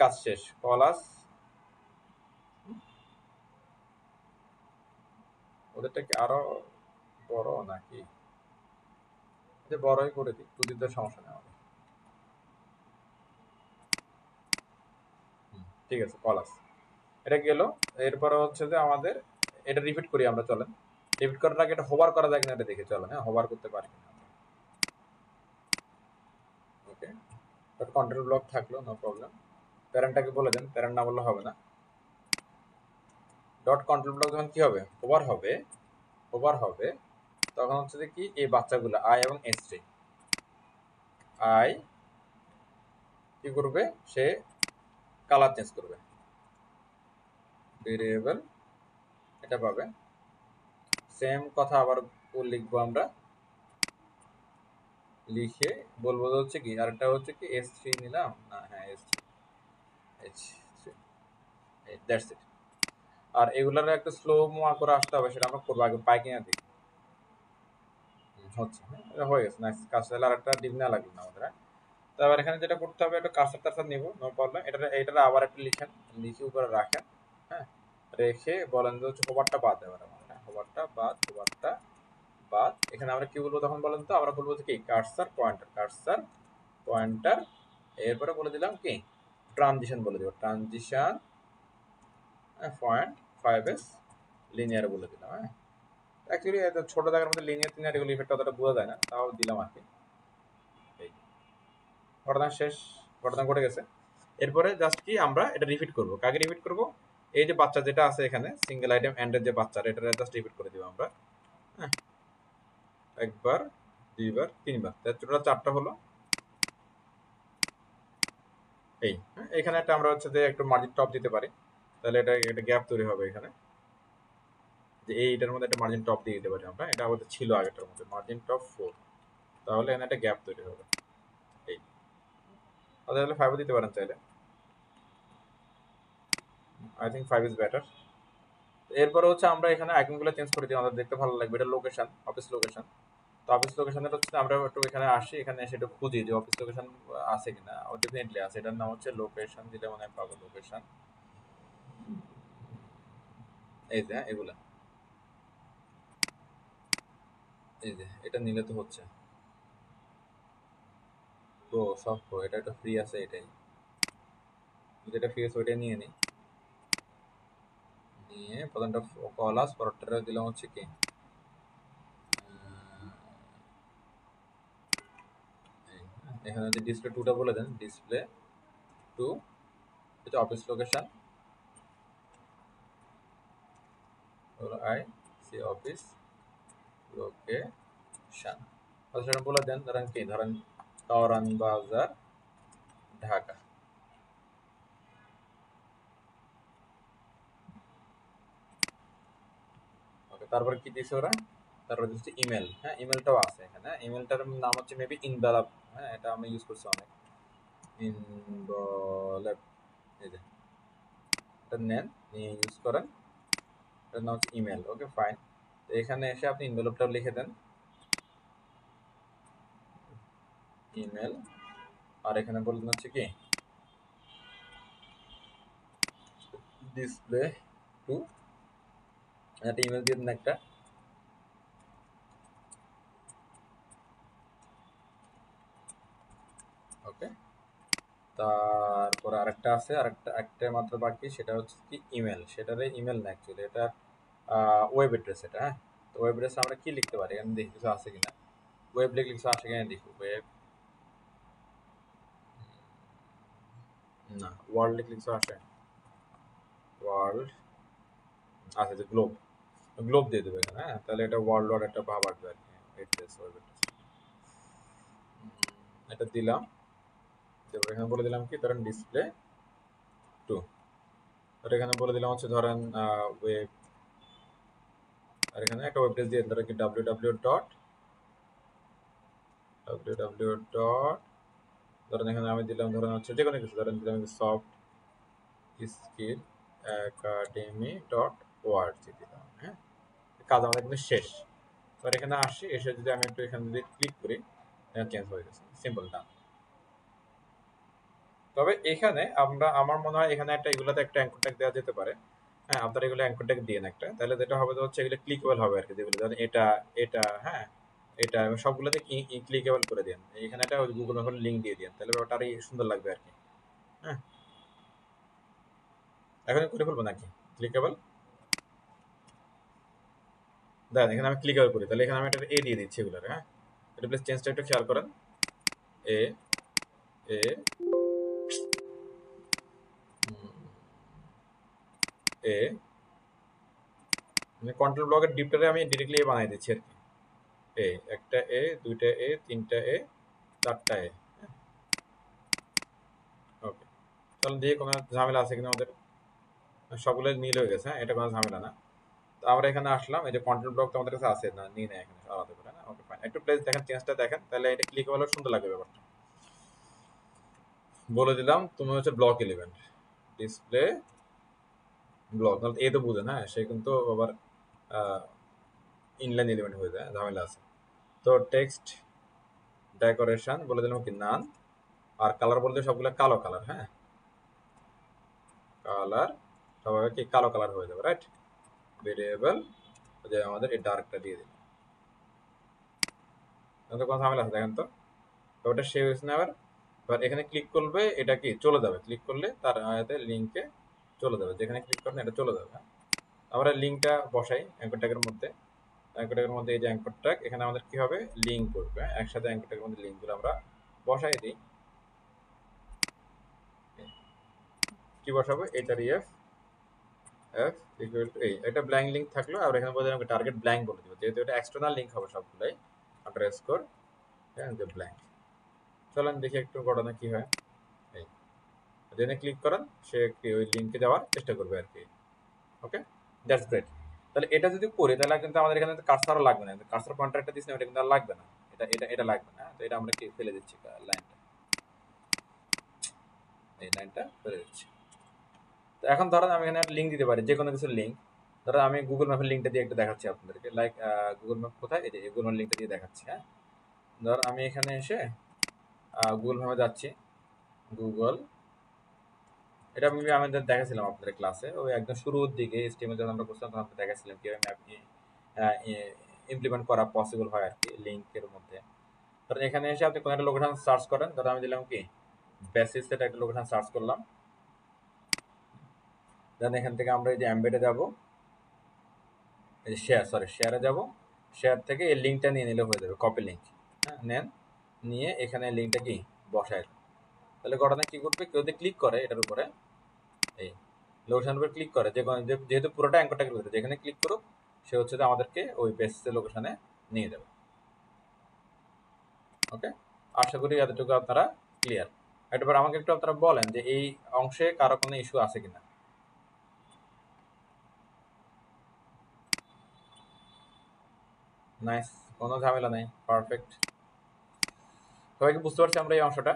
কাজ শেষ, কলাস ওদেরটা কি আরো বড় নাকি, যে বড়ই করে দিই, দুদিকটা সমস্যা নেই আমাদের। ঠিক আছে, কলাস এটা গেল। এরপরে হচ্ছে যে আমাদের এটা রিপিট করি আমরা, চলেন রিপিট করার আগে এটা হোভার করা যায় কিনা এটা দেখে চলেন। হ্যাঁ, হোভার করতে পারি কিনা, ওকে, কন্ট্রোল ব্লক থাকলো, নো প্রবলেম। প্যারেন্টটাকে বলে দেন, প্যারেন্ট না বললে হবে না। ডট কন্ট্রোল ব্লক যখন কি হবে, ওভার হবে, ওভার হবে, তখন হচ্ছে যে কি এই বাচ্চাগুলো আই এবং এস3, আই কি করবে, সে কালার চেঞ্জ করবে, ভেরিয়েবল এটা পাবে। সেম কথা আবার লিখবো আমরা, লিখে বলবো হচ্ছে কি, আরেকটা হচ্ছে কি এস3 নিলাম না, হ্যাঁ এস3, দ্যাটস ইট। আর এগুলার একটা স্লো মোয়া করে আসতে হবে, সেটা আমরা করবো, আগে পাই কিনা দেখি। হচ্ছে, এটা হয়ে গেছে, নাইস কাজ। তাহলে আর একটা ডিম না লাগলো না আমাদের। হ্যাঁ, তো এবার এখানে যেটা করতে হবে, একটা কাঁচা টাচা নিবো, নো প্রবলেম, এটার আবার একটা লিখেন, লিখে উপরে রাখেন। হ্যাঁ, রেখে বলেন যে হচ্ছে হোভারটা বাদ দেওয়ার আমাদের, হোভারটা বাদ। এখানে আমরা কি বলবো তখন বলেন তো? আমরা বলবো যে কি কার্সার পয়েন্টার, এরপরে বলে দিলাম কি ট্রানজিশন বলে দিব, ট্রানজিশন 0.5s লিনিয়ার বলে দিলাম। হ্যাঁ, অ্যাকচুয়ালি ছোট জায়গার মধ্যে লিনিয়ার টিনিয়ার এগুলো ইফেক্ট অতটা বোঝা যায় না, তাও দিলাম আর কি। এই ঘটনা শেষ, ঘটনা ঘটে গেছে। এরপরে জাস্ট কি আমরা এটা রিপিট করব। কাকে রিপিট করব? এই যে বাচ্চা যেটা আছে এখানে সিঙ্গেল আইটেম এন্ডের যে বাচ্চাটা, এটা জাস্ট রিপিট করে দিব আমরা। হ্যাঁ, একবার, দুইবার, তিনবার, টোটাল 4টা হলো। এই এখানে একটা আমরা হচ্ছে যে একটু মার্জিন টপ দিতে পারি, তাহলে এটা একটা গ্যাপ তৈরি হবে এখানে, যে এইটার মধ্যে একটা মার্জিন টপ দিয়ে দিতে পারি আমরা। এটা আমাদের ছিল আগেরটার মধ্যে মার্জিন টপ 4, তাহলে এখানে একটা গ্যাপ তৈরি হবে। এই তাহলে 5 দিতে পারেন চাইলে, আই থিঙ্ক 5 ইজ বেটার। এরপরে হচ্ছে আমরা এখানে আইকনগুলো চেঞ্জ করে দিই, আমাদের দেখতে ভালো লাগবে। এটা লোকেশন, অফিস লোকেশন। তো অফিস লোকেশনের হচ্ছে আমরা একটু এখানে আসি, এখানে এসে একটু খুঁজি যে অফিস লোকেশন আছে কিনা। ডেফিনেটলি আছে, এটার নাম হচ্ছে লোকেশন, দিলে মনে হয় পাবো লোকেশন। এই যে এগুলা, এই যে এটা নিলে তো হচ্ছে প্রো, সব প্রো। এটা একটা ফ্রি আছে, এটাই যেটা ফ্রি আছে ওইটাই নিয়ে নিই। নিয়ে প্রথমটা কলাস, পরেরটা দিলাম হচ্ছে কি এখানে যদি ডিসপ্লে টুটা বলে দেন, ডিসপ্লে টু, এটা office location, I see office location. সেটা বলে দেন, ধরেন কি, ধরেন কাওরান বাজার, ঢাকা। ওকে, তারপরে কি দিছে ওরা? তারপরে দিচ্ছে ইমেল। হ্যাঁ, ইমেলটাও আছে এখানে। ইমেলটার নাম হচ্ছে মেবি ইনভেলপ। হ্যাঁ, এটা আমি ইউজ করছি অনেক, ইনভেলপ। এই যে এটা নেন, নিয়ে ইউজ করেন, এটার নাম হচ্ছে ইমেল। Okay fine. তো এখানে এসে আপনি ইনভেলপটা লিখে দেন, ইমেল। আর এখানে বলবেন হচ্ছে কি ডিসপ্লে টু, একটা ইমেল দিয়ে দেন একটা। ওকে, তারপরে আরেকটা আছে, একটা মাত্র বাকি, সেটা হচ্ছে কি ইমেল। সেটারে ইমেল না অ্যাকচুয়ালি, এটা ওয়েব অ্যাড্রেস এটা। হ্যাঁ, তো ওয়েব অ্যাড্রেস আমরা কি লিখতে পারি, আমি দেখি কিছু আছে কিনা। ওয়েব লিখলে কিছু আসে কিনা দেখি। ওয়েব না, ওয়ার্ল্ড লিখলে কিছু আসে। ওয়ার্ল্ড আছে, যে গ্লোব, গ্লোব দিয়ে দেবে এখানে। হ্যাঁ, তাহলে এটা ওয়ার্ল্ড ওয়ার একটা ভাব আসবে আর কি। অ্যাড্রেস, ওয়েব অ্যাড্রেস এটা দিলাম। তারপর এখানে বলে দিলাম কি, ধরেন ডিসপ্লে টু। আর এখানে বলে দিলাম হচ্ছে ধরেন ওয়েব, আর এখানে একটা ওয়েব পেজ দিয়ে ধরেন কি www. ধরেন এখানে আমি দিলাম, ধরেন হচ্ছে যে কোনো কিছু, ধরেন দিলাম সফট স্কিল একাডেমি.org দিলাম। হ্যাঁ, কাজ আমাদের কিন্তু শেষ। তো এখানে আসি, এসে যদি আমি একটু এখানে যদি ক্লিক করি, চেঞ্জ হয়ে গেছে, সিম্পল না। তবে এখানে আমরা, আমার মনে হয় এখানে একটা, এগুলোতে একটা অ্যাঙ্কর ট্যাগ দেওয়া যেতে পারে। হ্যাঁ, আপনারা এগুলো অ্যাঙ্কর ট্যাগ দিয়ে একটা, তাহলে যেটা হবে হচ্ছে এগুলো ক্লিকেবল হবে আর কি। যেগুলো ধরেন এটা, এটা, হ্যাঁ, এটা সবগুলোতে ক্লিকেবল করে দেন। এখানে একটা গুগল ম্যাপের লিঙ্ক দিয়ে দেন, তাহলে ব্যাপারটা আরই সুন্দর লাগবে আর কি। হ্যাঁ, এখন করে ফেলবো নাকি ক্লিকেবল? দেখেন এখানে আমি ক্লিকেবল করি, তাহলে এখানে আমি একটা এ দিয়ে দিচ্ছি এগুলোর। হ্যাঁ, এটা প্লিজ চেঞ্জটা একটু খেয়াল করেন। এ এ এ মানে কন্ট্রোল ব্লকের ডিপটারে আমি ডিরেক্টলি এ বানাই দিচ্ছি আর কি। এ, একটা এ, দুইটা এ, তিনটা এ, চারটা এ। ওকে, তাহলে দিয়ে কোনো ঝামেলা আছে কিনা আমাদের? সবগুলো মিল হয়ে গেছে। হ্যাঁ, এটা কোনো ঝামেলা না। তো আমরা এখানে আসলাম, এই যে কন্ট্রোল ব্লক তো আমাদের কাছে আছে না, নিয়ে নেয় এখানে আলাদা করে না। ওকে ফাইন, একটু প্লেস দেখেন, চেঞ্জটা দেখেন, তাহলে এটা ক্লিক হলে সুন্দর লাগবে ব্যাপারটা। বলে দিলাম তুমি হচ্ছে ব্লক এলিমেন্ট, ডিসপ্লে ব্লক। তাহলে এ তো বুঝে না, সে কিন্তু আবার ইনলাইন এলিমেন্ট হয়ে যায়, ঝামেলা আছে। তো টেক্সট ডেকোরেশন বলে দিলাম কি নান, আর কালার বলে দিলাম সবগুলো কালো কালার। হ্যাঁ, কালার সবাই কি কালো কালার হয়ে যাবে, রাইট? ভেরিয়েবল যে আমাদের এই ডার্কটা দিয়ে দিল, তো কোনো ঝামেলা আছে দেখেন তো। তো ওটা সেভ হয়েছে না। এবার এখানে ক্লিক করবে, এটা কি চলে যাবে, ক্লিক করলে তার লিঙ্কে চলে যাবে, যেখানে ক্লিক করবেন এটা চলে যাবে। আমরা লিঙ্কটা বসাই অ্যাঙ্কর ট্যাগের মধ্যে। অ্যাঙ্কর ট্যাগের মধ্যে এই যে অ্যাঙ্কর ট্যাগ, এখানে আমাদের কি হবে, লিঙ্ক করবে। একসাথে অ্যাঙ্কর ট্যাগের মধ্যে লিঙ্কগুলো আমরা বসাই দিই। কি বসাবো, href f ইকুয়াল টু এই, এটা ব্ল্যাঙ্ক লিঙ্ক থাকলো, আর এখানে বলতে আমাকে টার্গেট ব্ল্যাঙ্ক বলে দিব, যেহেতু এটা এক্সটার্নাল লিঙ্ক হবে সবগুলাই, আন্ডারস্কোর ব্ল্যাঙ্ক। চলেন দেখি একটু ঘটনা কি হয়। এই যেখানে ক্লিক করেন সে ওই লিঙ্কে যাওয়ার চেষ্টা করবে আর কি। ওকে, দ্যাটস গ্রেট। তাহলে এটা যদি করি তাহলে কিন্তু আমাদের এখানে কার্সারও লাগবে না, কার্সার পয়েন্টারটা দিচ্ছি না, এটা কিন্তু আর লাগবে না, এটা লাগবে না। তো এটা আমরা কি ফেলে দিচ্ছি, লাইনটা, এই লাইনটা ফেলে দিচ্ছি। তো এখন ধরেন আমি এখানে একটা লিঙ্ক দিতে পারি, যে কোনো কিছু লিঙ্ক। ধরো আমি গুগল ম্যাপের লিঙ্কটা দিয়ে একটু দেখাচ্ছি আপনাদেরকে, লাইক গুগল ম্যাপ কোথায়, এই যে গুগল ম্যাপ লিঙ্কটা দিয়ে দেখাচ্ছি। হ্যাঁ, ধর আমি এখানে এসে গুগল ম্যাপে যাচ্ছি, গুগল, এটা আমি আমাদের দেখাছিলাম আপনাদের ক্লাসে, ওই একদম শুরুর দিকে স্টিমে যখন আমরা করছিলাম তখন আপনাদের দেখাছিলাম কিভাবে ম্যাপ ইমপ্লিমেন্ট করা পসিবল হয় আর কি লিঙ্কের মধ্যে। ধরেন এখানে এসে আপনি কোনো একটা লোকেশন সার্চ করেন, ধরো আমি দিলাম কি বেসিস, এটা একটা লোকেশন সার্চ করলাম। দেন এখান থেকে আমরা এই যে এমবেডে যাব, এই শেয়ারে যাব, শেয়ার থেকে এই লিঙ্কটা নিয়ে নিলে হয়ে যাবে, কপি লিঙ্ক। হ্যাঁ, নেন, নিয়ে এখানে লিঙ্কটা কি বসায়। তাহলে ঘটনা কি করবে, কেউ যদি ক্লিক করে এটার উপরে, এই লোকেশন উপরে ক্লিক করে, যেহেতু পুরোটা অ্যাঙ্কর ট্যাগের ভিতরে, যেখানে ক্লিক করুক সে হচ্ছে যে আমাদেরকে ওই বেসিসের লোকেশনে নিয়ে যাবে। ওকে, আশা করি এতটুকু আপনারা ক্লিয়ার। একবার আমাকে একটু আপনারা বলেন যে এই অংশে কারো কোনো ইস্যু আছে কিনা। নাইস, কোনো ঝামেলা নেই, পারফেক্ট। সবাইকে বুঝতে পারছি আমরা এই অংশটা,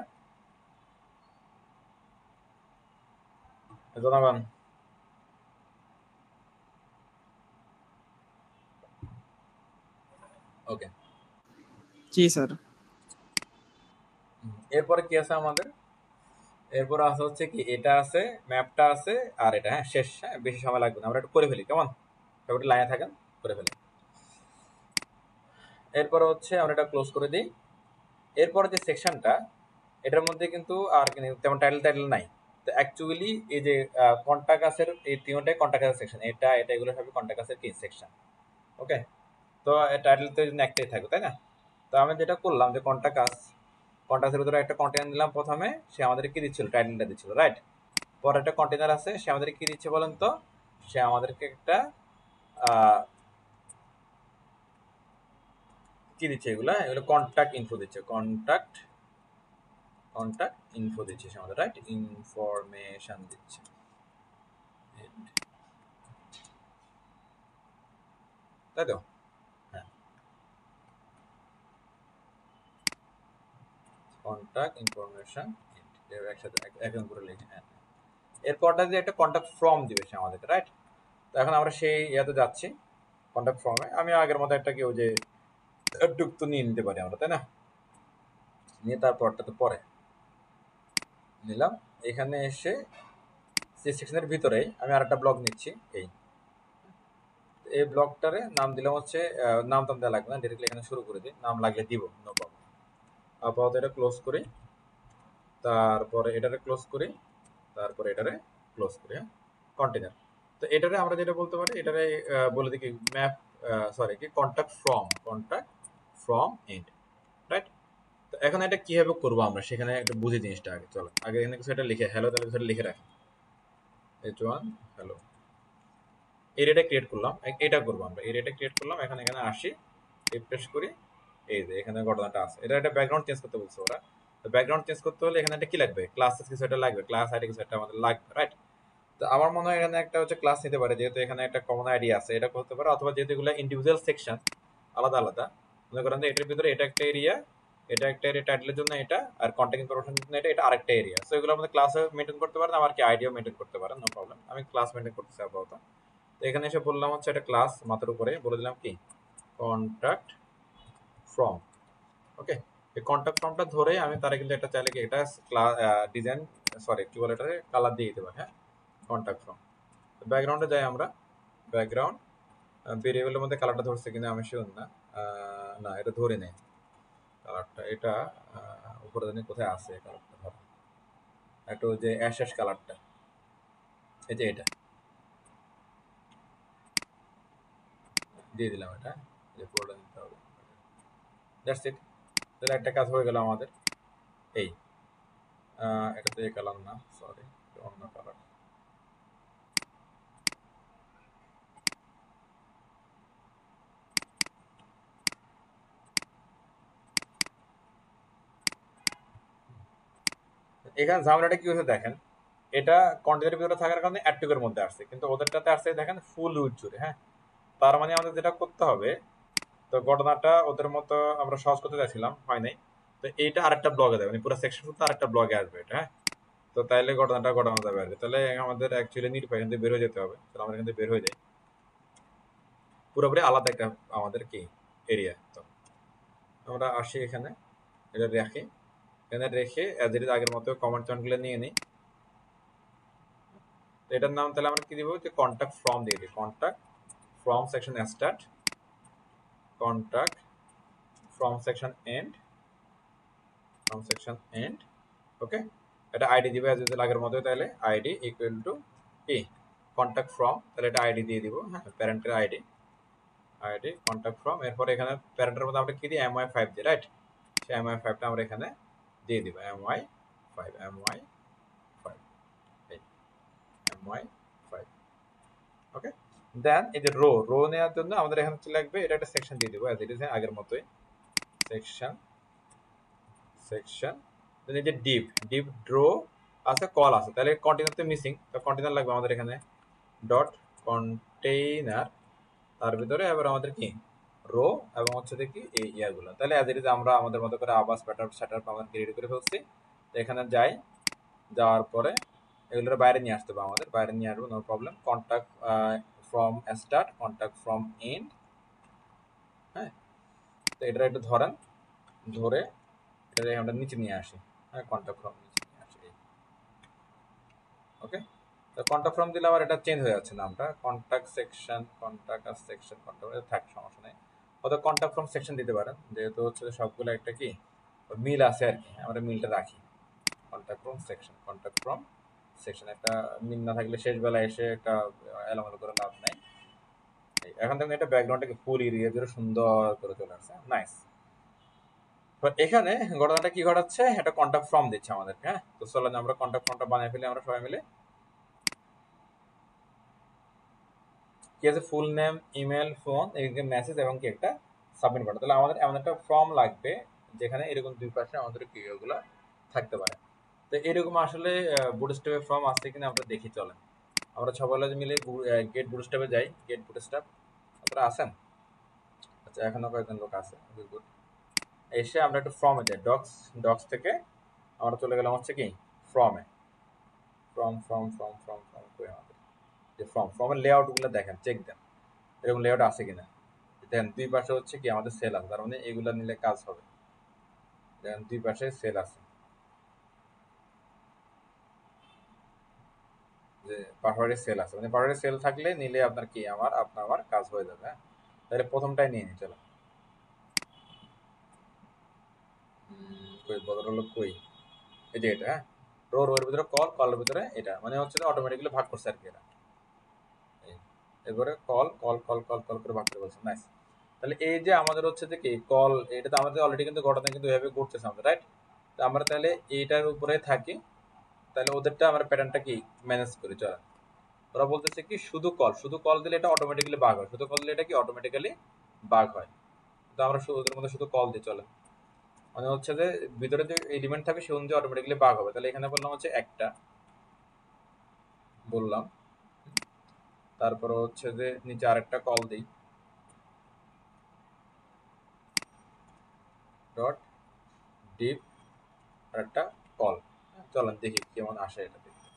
জনাবান? ওকে, জি স্যার। এরপরে কি আছে আমাদের, এরপরে আছে হচ্ছে কি এটা আছে, ম্যাপটা আছে, আর এটা হ্যাঁ শেষ। হ্যাঁ, বেশি সময় লাগবে না, আমরা একটু করে ফেলি, কেমন? সবাই একটু লাইনে থাকেন, করে ফেলি। এরপরে হচ্ছে আমরা এটা ক্লোজ করে দিই। এরপরে যে সেকশনটা, এটার মধ্যে কিন্তু আর তেমন টাইটেল নাই। তো অ্যাকচুয়ালি এই যে কন্টাকাসের এই তিনটাই কন্টাকাসের সেকশন, এটা এগুলো সবই কন্টাকাসের কি সেকশন। ওকে, তো টাইটেল তো একটাই থাকবে, তাই না? তো আমি যেটা করলাম যে কন্টাকাসের ভিতরে একটা কন্টেনার নিলাম, প্রথমে সে আমাদের কি দিচ্ছিল, টাইটেলটা দিচ্ছিল, রাইট? পরে একটা কন্টেনার আছে, সে আমাদের কি দিচ্ছে বলেন তো, সে আমাদেরকে একটা কি দিচ্ছে, এগুলো কন্ট্যাক্ট ইনফো দিচ্ছে, কন্ট্যাক্ট ইনফো দিচ্ছে সে আমাদের, রাইট? ইনফরমেশন দিচ্ছে, তাই তো? হ্যাঁ, কন্ট্যাক্ট ইনফরমেশন একসাথে এখন করে লিখে। হ্যাঁ, এরপরটা যে একটা কন্ট্যাক্ট ফর্ম দিবে সে আমাদেরকে, রাইট? তো এখন আমরা সেই ইয়াতে যাচ্ছি, কন্ট্যাক্ট ফর্মে। আমি আগের মতো একটা কেউ যে টুক তো নিয়ে নিতে পারি আমরা, তাই না? নিয়ে তারপরটা তো পরে নিলাম। এখানে এসে সেই সেকশনের ভিতরেই আমি আরেকটা ব্লক নিচ্ছি, এই ব্লকটারে নাম দিলাম হচ্ছে, নাম টাম দেওয়া লাগবে না, ডিরেক্টলি এখানে শুরু করে দিই, নাম লাগলে দিব, নো প্রবলেম। আপাতত এটা ক্লোজ করি, তারপরে এটারে ক্লোজ করি, তারপরে এটারে ক্লোজ করি। হ্যাঁ, কন্টেনার। তো এটারে আমরা যেটা বলতে পারি, এটারে বলে দিই কি ম্যাপ, কি কন্ট্যাক্ট ফ্রম এন্ড, রাইট? তো এখন এটা কিভাবে করবো আমরা, সেখানে একটু বুঝি জিনিসটা আগে। চলো আগে এখানে কিছু একটা লিখে, হ্যালো, তাহলে কিছু লিখে রাখি, h1 হ্যালো। এরিয়াটা ক্রিয়েট করলাম, এটা করবো আমরা, এরিয়াটা ক্রিয়েট করলাম। এখন এখানে আসি, রিফ্রেশ করি, এই যে এখানে ঘটনাটা আছে। এটা একটা ব্যাকগ্রাউন্ড চেঞ্জ করতে বলছে ওরা। তো ব্যাকগ্রাউন্ড চেঞ্জ করতে হলে এখানে একটা কি লাগবে, ক্লাস কিছু একটা লাগবে, ক্লাস আইডি কিছু একটা আমাদের লাগবে, রাইট? তো আমার মনে হয় এখানে একটা হচ্ছে ক্লাস নিতে পারে, যেহেতু এখানে একটা কমন আইডি আছে, এটা করতে পারে। অথবা যেহেতু এগুলো ইন্ডিভিজুয়াল সেকশন, আলাদা আলাদা, মনে করেন যে এটার ভিতরে এটা একটা এরিয়া, এটা একটা এরিয়া, টাইটেলের জন্য এটা, আর কন্ট্যাক্ট ইনফরমেশনের জন্য এটা আরেকটা এরিয়া। সো এগুলো আমাদের ক্লাসে মেনটেন করতে পারেন, আমার কি আইডিও মেনটেন করতে পারেন, নো প্রবলেম। আমি ক্লাস মেনটেন করতেছি আপাতত। তো এখানে এসে বললাম হচ্ছে একটা ক্লাস, মাথার উপরে বলে দিলাম কি কন্ট্যাক্ট ফ্রম। ওকে, এই কন্ট্যাক্ট ফর্মটা ধরে আমি তারা কিন্তু একটা চাইলে কি এটা ডিজাইন, কি বলে এটা, কালার দিয়ে দিতে পারি। হ্যাঁ, কন্ট্যাক্ট ফর্ম। ব্যাকগ্রাউন্ডে যাই আমরা। ব্যাকগ্রাউন্ড ভেরিয়েবলের মধ্যে কালারটা ধরছে কিনা আমি শিওর না। না, এটা ধরে নেই কালারটা। এটা উপরে জানি কোথায় আছে কালারটা ধরা, একটু যে অ্যাশ কালারটা, এই যে এটা দিয়ে দিলাম। এটা যে পুরোটা দিতে হবে। That's it. তাহলে একটা কাজ হয়ে গেল আমাদের। এই এটা তো এই কালার না, সরি, অন্য কালার। এখানে ঝামেলাটা কি হয়েছে দেখেন, এটা কন্টেন্টের ভিতরে থাকার কারণে অ্যাডটুকের মধ্যে আসছে, কিন্তু ওদেরটাতে আসছে দেখেন ফুল উইথ জুড়ে। হ্যাঁ, তার মানে আমাদের যেটা করতে হবে, তো ঘটনাটা ওদের মতো আমরা সহজ করতে চাইছিলাম, হয় নাই। তো এইটা আরেকটা ব্লগে দেবে, মানে পুরো সেকশন শুধু আরেকটা ব্লগে আসবে এটা। হ্যাঁ, তো তাইলে ঘটনাটা ঘটানো যাবে আর কি। তাহলে আমাদের অ্যাকচুয়ালি নির্ভয় এখান থেকে বের হয়ে যেতে হবে। তাহলে আমরা এখান থেকে বের হয়ে যাই, পুরোপুরি আলাদা একটা আমাদের কি এরিয়া। তো আমরা আসি এখানে, এটা রাখি, এখানে রেখে অ্যাজ ইট ইজ আগের মতো কমেন্ট টমেন্টগুলো নিয়ে নিই। এটার নাম তাহলে আমরা কি দিব, যে কন্ট্যাক্ট ফ্রম দিয়ে দিই। Contact form section start, contact form section end, form section end. Okay, এটা আইডি দিবে অ্যাজ ইউজুয়াল আগের মতো। তাহলে আইডি ইকুয়াল টু কি কন্ট্যাক্ট ফ্রম, তাহলে এটা আইডি দিয়ে দিব। হ্যাঁ, প্যারেন্টের আইডি, আইডি কন্ট্যাক্ট ফ্রম। এরপর এখানে প্যারেন্টের মধ্যে আমরা কি দিই, MY5 দিই, রাইট। সেই MY5টা আমরা এখানে দিয়ে দিব, MY5, MY5, এই MY5। ওকে, দেন এই যে রো নেওয়ার জন্য আমাদের এখানে কি লাগবে, এটা একটা সেকশন দিয়ে দিব অ্যাজ ইট ইজ আগের মতোই। সেকশন, সেকশন, এই যে ডিপ ড্র আছে, কল আছে, তাহলে কন্টেইনার তো মিসিং, তো কন্টেইনার লাগবে আমাদের এখানে। ডট কন্টেইনার, তার ভিতরে এবার আমাদের কি রো এবং হচ্ছে কি এই ইয়াগুলো। তাহলে অ্যাজ ইট ইজ আমরা আমাদের মতো করে আবার সেটআপ আমাদের রেডি করে ফেলছি। তো এখানে যাই, যাওয়ার পরে এগুলোর বাইরে নিয়ে আসতে হবে, আমাদের বাইরে নিয়ে আসবো, no problem. Contact from start, contact from end. হ্যাঁ, তো এটা একটু ধরেন, ধরে এটা আমরা নিচে নিয়ে আসি। হ্যাঁ, কন্ট্যাক্ট ফ্রম নিচে নিয়ে আসি। ওকে, তো কন্ট্যাক্ট ফ্রম দিলে আবার এটা চেঞ্জ হয়ে যাচ্ছে নামটা, কন্ট্যাক্ট সেকশন, কন্ট্যাক্ট আর সেকশন, কন্ট্যাক্ট থাক, সমস্যা নেই। অথবা কন্ট্যাক্ট ফ্রম সেকশন দিতে পারেন, যেহেতু হচ্ছে সবগুলো একটা কি মিল আছে আর কি, আমরা মিলটা রাখি। Contact form section, contact form section, একটা মিল না থাকলে শেষ বেলা এসে একটা এলোমেলো করে লাভ নাই। এখন দেখুন এটা ব্যাকগ্রাউন্ডটাকে ফুল এরিয়া জুড়ে সুন্দর করে চলে আসছে, নাইস। এখানে ঘটনাটা কি ঘটাচ্ছে, একটা কন্ট্যাক্ট ফর্ম দিচ্ছে আমাদেরকে। হ্যাঁ, তো চলেন আমরা কন্ট্যাক্ট ফর্মটা বানিয়ে ফেলি আমরা সবাই মিলে। কি আছে, ফুল নেম, ইমেল, ফোন, এদিকে মেসেজ এবং কি একটা সাবমিট বাটন। তাহলে আমাদের এমন একটা ফর্ম লাগবে যেখানে এরকম দুই পাশে আমাদের কি ওগুলো থাকতে পারে। তো এরকম আসলে বুটস্ট্র্যাপের ফর্ম আছে কিনা আমরা দেখি, চলেন আমরা সবাই মিলে গেট বুটস্ট্র্যাপে যাই। গেট বুটস্ট্র্যাপ, আপনারা আছেন? আচ্ছা, এখনো কয়েকজন লোক আছে, গুড। এসে আমরা একটু ফর্মে যাই, ডক্স থেকে আমরা চলে গেলাম হচ্ছে কি ফর্মে। ফর্ম কই আমাদের, যে ফর্মের লেআউট গুলো দেখেন, চেক দেন এরকম লেআউট আছে কিনা। দেখেন দুই পাশে হচ্ছে কি আমাদের সেল আছে, তার মানে এগুলা নিলে কাজ হবে। দেখেন দুই পাশে সেল আছে, যে পাশাপাশি সেল আছে, মানে পাশাপাশি সেল থাকলে নিলে আপনার কি আমার কাজ হয়ে যাবে। হ্যাঁ, তাহলে প্রথমটাই নিয়ে নি, চলো। কই ভদ্রলোক কই, এই যে এটা। হ্যাঁ, রোর ভিতরে কলের ভিতরে এটা, মানে হচ্ছে অটোমেটিক্যালি ভাগ করছে আর কি এরা। এরপরে কল করে ভাগ করে বলছে, নাইস। তাহলে এই যে আমাদের হচ্ছে যে কি কল, এটা তো আমাদের অলরেডি কিন্তু ঘটনা কিন্তু এভাবে ঘটতেছে আমাদের, রাইট। তো আমরা তাহলে এইটার উপরে থাকি, তাহলে ওদেরটা আমরা প্যাটার্নটা কি ম্যানেজ করি, চলো। ওরা বলতেছে কি শুধু কল দিলে এটা অটোমেটিক্যালি বাগ হয়, শুধু কল দিলে এটা কি অটোমেটিক্যালি বাগ হয়। তো আমরা ওদের মধ্যে শুধু কল দিই, চলে। মানে হচ্ছে যে ভিতরে যে এলিমেন্ট থাকবে সে অনুযায়ী অটোমেটিক্যালি বাগ হবে। তাহলে এখানে বললাম হচ্ছে একটা, বললাম, তারপরে হচ্ছে যে নিচে আরেকটা কল দিই, ডট ডিপ আর একটা কল। চলেন দেখি কেমন আসে এটা দেখতে।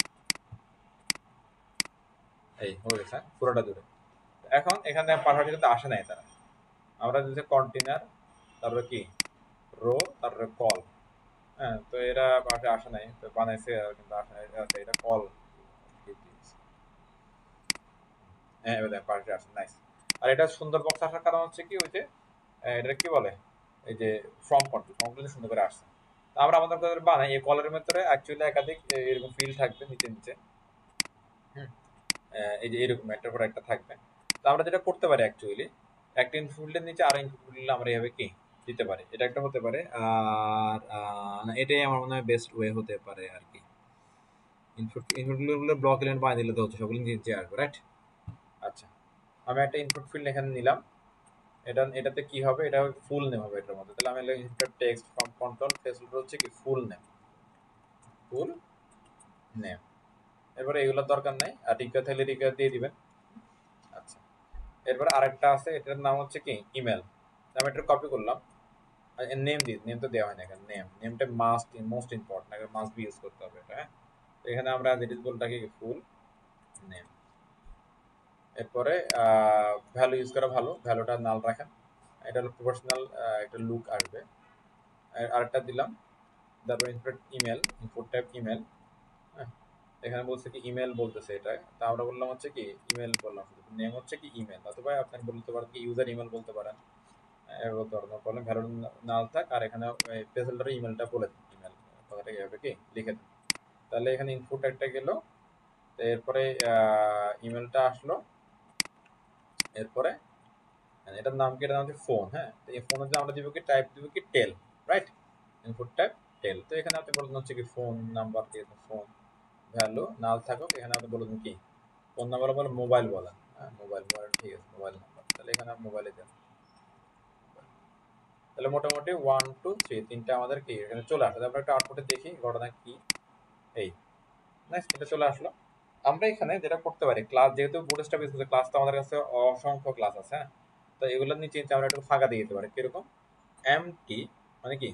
এই হয়ে গেছে পুরোটা জুড়ে। এখন এখানে পাশাপাশি কিন্তু আসে নাই তারা, আমরা দিচ্ছি কন্টেনার, তারপরে কি রো, তারপরে কল। হ্যাঁ, তো এরা পাশে আসে নাই, তো বানাইছে কিন্তু আসে নাই। আচ্ছা, এটা কল, হ্যাঁ পাশে আসছে, নাইস। আর এটা সুন্দর বক্স আসার কারণ হচ্ছে কি, ওই যে এটা কি বলে, এই যে ফর্ম কন্ট্রোল সুন্দর করে আসছে। তো আমরা আমাদের কাছে বানাই এই কলারের ভিতরে অ্যাকচুয়ালি একাধিক এরকম ফিল্ড থাকবে নিচে নিচে। হুম, এই যে এরকম একটার পর একটা থাকবে। তো আমরা যেটা করতে পারি অ্যাকচুয়ালি, একটা ইনফিল্ডের নিচে আরো ইনফিল্ড আমরা এভাবে কি দিতে পারি, এটা একটা হতে পারে। আর না, এটাই আমার মনে হয় বেস্ট ওয়ে হতে পারে আর কি। ইনপুট ব্লক এলিমেন্ট বানিয়ে দিলে তো হচ্ছে সবগুলো নিচে আসবে, রাইট? আচ্ছা, আমি একটা ইনপুট ফিল্ড এখানে নিলাম। এটাতে কি হবে, এটা ফুল নেম হবে এটার মধ্যে। তাহলে আমি input text from control Facebook হচ্ছে কি ফুল নেম। এরপরে এগুলোর দরকার নাই, আর রিকার থাকলে রিকার দিয়ে দিবেন। আচ্ছা, এরপরে আরেকটা আছে, এটার নাম হচ্ছে কি ইমেল। আমি এটা কপি করলাম, নেম তো দেওয়া হয় না এখানে। নেমটা মোস্ট ইম্পর্টেন্ট, আগে মাস্ট বি ইউজ করতে হবে এটা, হ্যাঁ। তো এখানে আমরা ভেরিয়েবলটাকে ফুল নেম। এরপরে ভ্যালু ইউজ করা ভালো, ভ্যালুটা নাল রাখেন। এটা হলো প্রফেশনাল একটা লুক আসবে। আরেকটা দিলাম, তারপর ইনপুট টাইপ ইমেল। হ্যাঁ, এখানে বলছে কি ইমেল বলতেছে এটা, তা আমরা বললাম হচ্ছে কি ইমেল বললাম, নেম হচ্ছে কি ইমেল, অথবা আপনি বলতে পারেন কি ইউজার ইমেল বলতে পারেন। বলতে পারেন, বললেন ভ্যালু নাল থাক, আর এখানে প্লেসহোল্ডারে ইমেলটা বলে দিন, ইমেল কথাটা এইভাবে কি লিখে দিন। তাহলে এখানে ইনপুট একটা গেল, তো এরপরে ইমেলটা আসলো। এরপরে এটার নাম কি, এটার নাম হচ্ছে ফোন। হ্যাঁ, তো এই ফোনের যে আমরা দিব কি টাইপ দিব কি টেল, রাইট? ইনপুট টাইপ টেল। তো এখানে আপনি বলুন হচ্ছে কি ফোন নাম্বার, কি ফোন ভ্যালু নাল থাকুক, এখানে আপনি বলুন কি ফোন নাম্বার বলে মোবাইল বলেন। হ্যাঁ, মোবাইল ঠিক আছে, মোবাইল নাম্বার। তাহলে এখানে মোবাইলে দেন। তাহলে মোটামুটি 1 2 3 তিনটা আমাদের কি এখানে চলে আসে। আমরা একটা আউটপুটে দেখি ঘটনা কি। এই নেক্সট এটা চলে আসলো। আমরা এখানে যেটা করতে পারি, ক্লাস যেহেতু বুটস্ট্র্যাপ ইউজ করছে, ক্লাস তো আমাদের কাছে অসংখ্য ক্লাস আছে, হ্যাঁ। তো এগুলোর নিচে আমরা একটু ফাঁকা দিয়ে দিতে পারি, কিরকম এমটি মানে কি,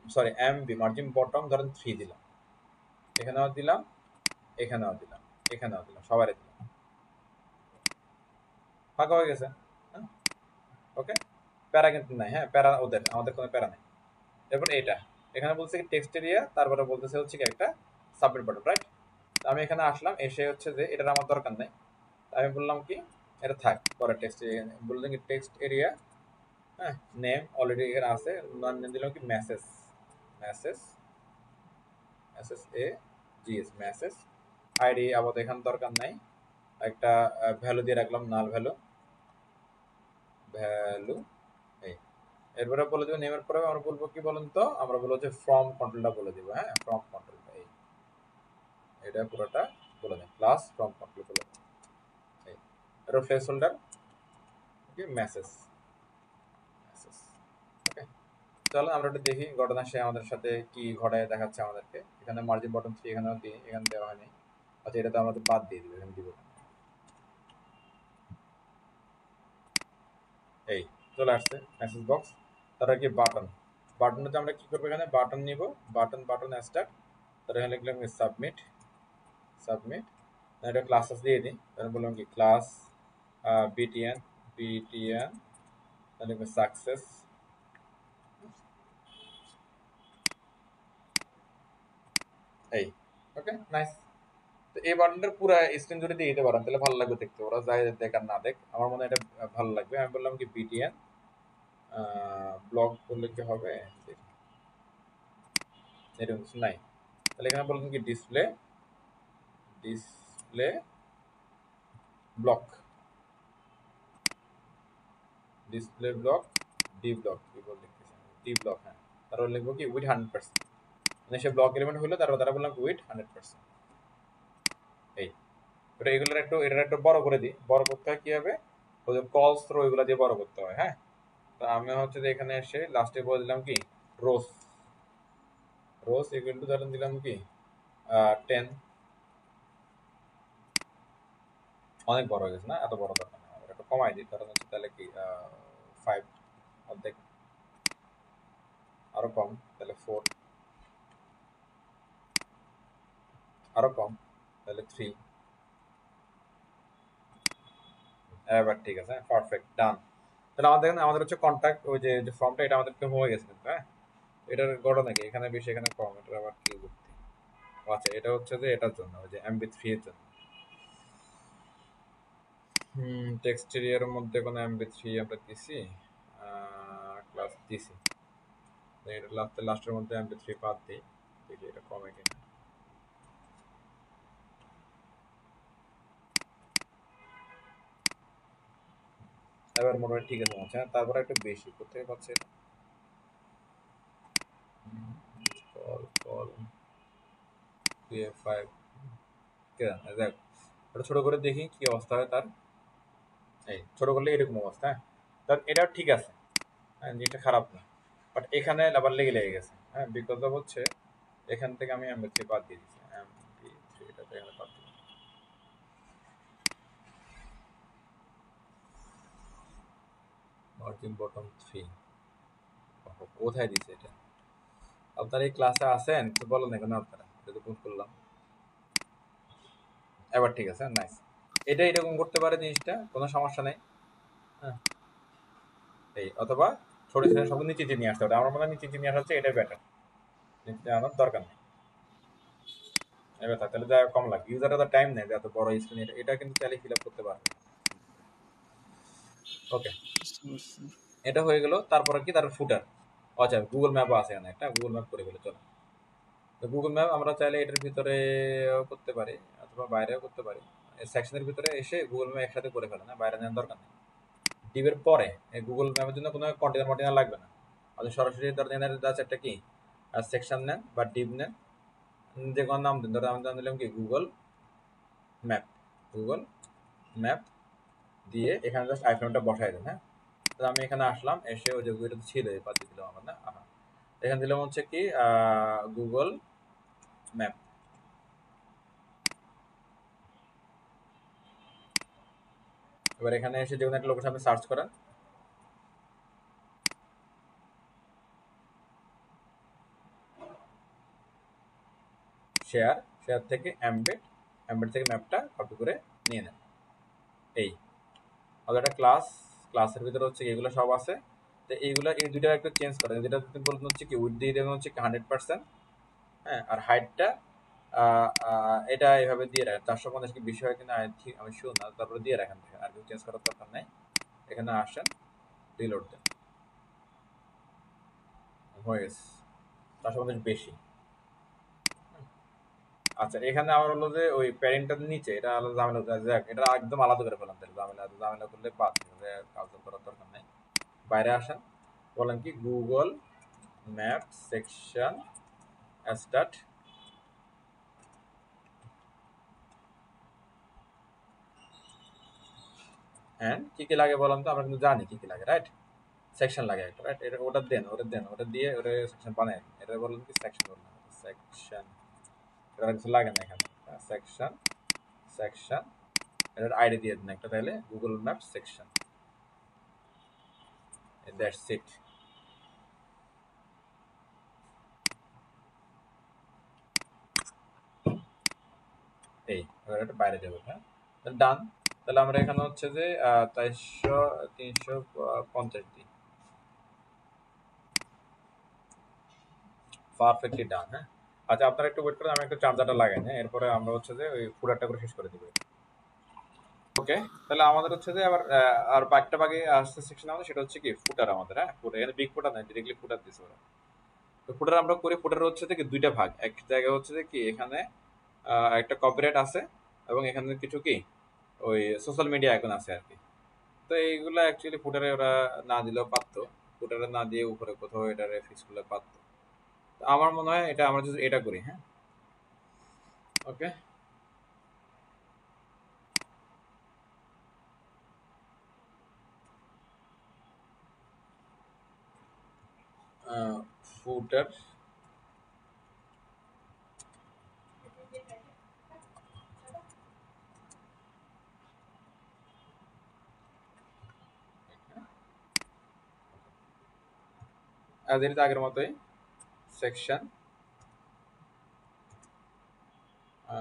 সরি এমবি মার্জিন বটম ধরেন 3 দিলাম, এখানেও দিলাম, এখানেও দিলাম, এখানেও দিলাম, সবারই দিলাম, ফাঁকা হয়ে গেছে। হ্যাঁ, ওকে, প্যারা কিন্তু নাই, হ্যাঁ প্যারা ওদের, আমাদের কোনো প্যারা নেই। এরপর এটা এখানে বলছে কি টেক্সট এরিয়া, তারপরে বলতেছে হচ্ছে কি একটা সাবমিট বাটন, রাইট? আমি এখানে আসলাম, এসে হচ্ছে যে এটার আমার দরকার নেই, আমি বললাম কি এটা থাক, পরে টেক্সট বললাম কি টেক্সট এরিয়া, হ্যাঁ নেম অলরেডি এখানে আছে, নাম দিলাম কি মেসেজ, মেসেজ মেসেজ এ জিএস মেসেজ। আইডি আপাতত এখানে দরকার নাই, একটা ভ্যালু দিয়ে রাখলাম, নাল ভ্যালু ভ্যালু এই। এরপরে বলে দেবো নেমের পরে আমরা বলবো কি বলুন তো, আমরা বলবো যে ফ্রম কন্ট্রোলটা বলে দিব, হ্যাঁ ফ্রম কন্ট্রোল এই, এটা পুরোটা বলে দেন, প্লাস ফ্রম কন্ট্রোল বলে দেন এই। এটা প্লেস হোল্ডার কি মেসেজ মেসেজ। ওকে, চলো আমরা একটু দেখি ঘটনা সে আমাদের সাথে কি ঘটায় দেখাচ্ছে আমাদেরকে। এখানে মার্জিন বটন 3 এখানেও দিই, এখানে দেওয়া হয়নি। আচ্ছা, এটা তো আমাদের বাদ দিয়ে দিবে, এখানে দিব। এই চলে আসছে মেসেজ বক্স। তারপর কি বাটন, বাটনটাতে আমরা কি করবো, এখানে বাটন নিব, বাটন স্টার্ট। তারপর এখানে লিখলাম সাবমিট, সাবমিট। এটা ক্লাস দিয়ে দিই, তাহলে বললাম কি ক্লাস বিটিএন, বিটিএন, তাহলে সাকসেস। এই ওকে, নাইস। তো এই বাটনটার পুরো স্ক্রিন জুড়ে দিয়ে দিতে পারেন, তাহলে ভালো লাগবে দেখতে, ওরা যাই দেখ আর না দেখ, আমার মনে হয় এটা ভালো লাগবে। আমি বললাম কি বিটিএন ব্লগ করলে কি হবে, এরকম কিছু নাই। তাহলে এখানে বললাম কি display, display block, display block D block, কি বল লিখতেছি ডি ব্লক, হ্যাঁ। তারপর লিখবো কি উইথ 100%, মানে সে ব্লক এলিমেন্ট হলো, তারপর তারা বললাম উইথ 100%। এই ওটা এগুলোর একটু এটার একটু বড় করে দিই, বড় করতে হয় কি হবে, ওই যে কলস থ্রো এগুলো দিয়ে বড় করতে হয়, হ্যাঁ। তো আমি হচ্ছে যে এখানে এসে লাস্টে বলে দিলাম কি রোজ, রোজ ইকুয়াল টু ধরেন দিলাম কি 10। অনেক বড় হয়ে গেছে না, এত বড় দরকার নেই, আমরা একটু কমাই দিই, কারণ হচ্ছে তাহলে কি 5 অর্ধেক, আরো কম, তাহলে 4, আরো কম, তাহলে 3। এবার ঠিক আছে, পারফেক্ট, ডান। তাহলে আমাদের এখানে আমাদের হচ্ছে কন্ট্যাক্ট, ওই যে ফর্মটা এটা আমাদের হয়ে গেছে কিন্তু, হ্যাঁ। এটার গড় নাকি এখানে বেশি, এখানে কম, এটা আবার কি করতে। আচ্ছা, এটা হচ্ছে যে এটার জন্য, ওই যে এমবি3 এর জন্য। টেক্সট এরিয়ার মধ্যে কোনো এমপি3 আমরা দিছি, ক্লাস দিছি। এটা লাস্টের মধ্যে এমপি3 বাদ দিই, দেখি এটা কমে কিনা। এবার মোটামুটি ঠিক আছে মনে হচ্ছে। তারপরে একটু বেশি কোথায় পাচ্ছে এটা, কল কল PF5 কে জানে, দেখ এটা ছোট করে দেখি কি অবস্থা হয় তার। এই ছোট করলে এরকম অবস্থা, হ্যাঁ তার এটাও ঠিক আছে, হ্যাঁ জিনিসটা খারাপ না, বাট এখানে আবার লেগে গেছে, হ্যাঁ বিকজ অফ হচ্ছে এখান থেকে আমি এমপি3 বাদ দিয়ে দিচ্ছি, এমপি3টাতে এখানে বাদ দিই। মার্জিন বটম 3 কোথায় দিছে এটা? আপনারা এই ক্লাসে আছেন তো বলেন না কেন আপনারা, এটা তো পোস্ট করলাম। এবার ঠিক আছে, নাইস। এটা এরকম করতে পারে জিনিসটা, কোনো সমস্যা নেই। হ্যাঁ এই অথবা ছোট স্ক্রিনে সব নিচে নিয়ে আসতে হবে, আমার মনে হয় নিচে নিয়ে আসা হচ্ছে এটাই বেটার, নিচে আনার দরকার নেই। এবার তাহলে যা কম লাগে, ইউজাররা তো টাইম নেই যে এত বড় স্ক্রিন, এটা কিন্তু চাইলে ফিল আপ করতে পারবে। ওকে, এটা হয়ে গেল। তারপরে কি, তার ফুটার, আচ্ছা গুগল ম্যাপও আছে এখানে একটা, গুগল ম্যাপ করে গেলে চলো। তো গুগল ম্যাপ আমরা চাইলে এটার ভিতরে করতে পারি অথবা বাইরেও করতে পারি। সেকশনের ভিতরে এসে গুগল ম্যাপ একসাথে করে ফেলে, না বাইরে নেওয়ার দরকার নেই। ডিবের পরে গুগল ম্যাপের জন্য কোনো কন্টেনার মন্টেনার লাগবে না, আপনি সরাসরি ধর এনের জাস্ট একটা কি সেকশন নেন বা ডিপ নেন, যে কোনো নাম দিন, ধরো আমি নাম দিলাম কি গুগল ম্যাপ, গুগল ম্যাপ দিয়ে এখানে জাস্ট আইফোনটা বসাই দেন। হ্যাঁ তো আমি এখানে আসলাম, এসে ওই যে এটা ছিল এই পাশে দিলাম আমার, না এখানে দিলাম হচ্ছে কি গুগল ম্যাপ। এবার এখানে এসে যে কোনো একটা লোকেশন আপনি সার্চ করেন, শেয়ার, শেয়ার থেকে এমবেড, এমবেড থেকে ম্যাপটা কপি করে নিয়ে নেন। এই আমাদের একটা ক্লাস, ক্লাসের ভিতরে হচ্ছে এগুলো সব আছে। তো এইগুলো এই দুইটা একটু চেঞ্জ করেন, যেটা বলতে হচ্ছে কি উইথ দিয়ে দেবেন হচ্ছে 100%, হ্যাঁ আর হাইটটা এটা এইভাবে দিয়ে রাখেন 450 কি বিষয় কিনা আমি শিওর না, তারপরে দিয়ে রাখেন, আর কিছু চেঞ্জ করার দরকার নাই। এখানে আসেন, রিলোড দেন, হয়ে গেছে 450 বেশি। আচ্ছা এখানে আমার হলো যে ওই প্যারেন্টটার নিচে এটা আলাদা ঝামেলা, যাক এটা একদম আলাদা করে ফেলাম, তাহলে ঝামেলা ঝামেলা করলে বাদ, কাজ করার দরকার নেই। বাইরে আসেন, বলেন কি Google map section start, and কি কি লাগে বললাম তো, আমরা কিন্তু জানি কি কি লাগে, রাইট? সেকশন লাগে একটা, রাইট? এটা ওটা দেন, ওটা দেন, ওটা দিয়ে ওটা সেকশন বানায়, এটা বললাম কি সেকশন বললাম, সেকশন, এটা কিছু লাগে না এখানে, সেকশন সেকশন, এটার আইডি দিয়ে দেন একটা, তাহলে Google map section, that's it. এই এবার এটা বাইরে যাবে, হ্যাঁ ডান। তাহলে আমরা এখানে হচ্ছে যে 2350 দিই, পারফেক্টলি ডান। হ্যাঁ আচ্ছা আপনারা একটু ওয়েট করেন, আমি একটু চার্জারটা লাগাই, হ্যাঁ এরপরে আমরা হচ্ছে যে ওই ফুডারটা করে শেষ করে দিব। ওকে, তাহলে আমাদের হচ্ছে যে আবার আর একটা বাকি আসছে সেকশন আমাদের, সেটা হচ্ছে কি ফুটার আমাদের, হ্যাঁ ফুটার, এখানে বিগ ফুটার নাই, ডিরেক্টলি ফুটার দিছে ওরা। তো ফুটার আমরা করি, ফুটার হচ্ছে যে কি দুইটা ভাগ, এক জায়গায় হচ্ছে যে কি এখানে একটা কপিরাইট আছে, এবং এখানে কিছু কি ওই সোশ্যাল মিডিয়া আইকন আছে আর কি। তো এইগুলা অ্যাকচুয়ালি ফুটারে ওরা না দিলেও পারতো, ফুটারে না দিয়ে উপরে কোথাও এটারে ফিক্স করলে পারতো। তো আমার মনে হয় এটা আমরা যদি এটা করি, হ্যাঁ ওকে, ফুটার যেটা আগের মতোই সেকশন,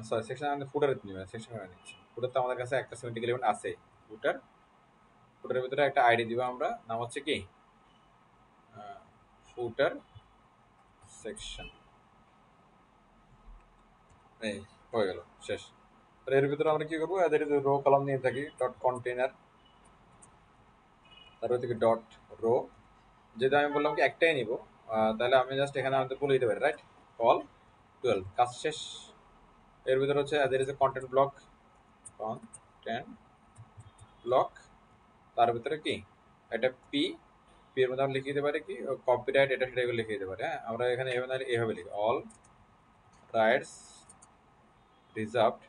সরি সেকশন আমাদের ফুটারে নিবে, সেকশন হয়ে নিচ্ছে। ফুটার তো আমাদের কাছে একটা সিমেন্টিক এলিমেন্ট আছে, ফুটার, ফুটারের ভিতরে একটা আইডি দিব আমরা, নাম হচ্ছে কি ফুটার সেকশন, এই হয়ে গেল শেষ। এর ভিতরে আমরা কি করবো, এদের রো কলাম নিয়ে থাকি ডট কন্টেনার, তারপর থেকে ডট রো। যেটা আমি বললাম কি একটাই নিব, তাহলে আমি জাস্ট এখানে আমাদের বলে দিতে পারি রাইট কল 12, কাজ শেষ। এর ভিতরে হচ্ছে এদের যে কন্টেন্ট ব্লক, কন্টেন্ট ব্লক, তার ভিতরে কি এটা পি এর মধ্যে আমরা লিখে দিতে পারি কি কপিরাইট, এটা সেটা লিখে দিতে পারি। হ্যাঁ, আমরা এখানে এভাবে লিখি all rides reserved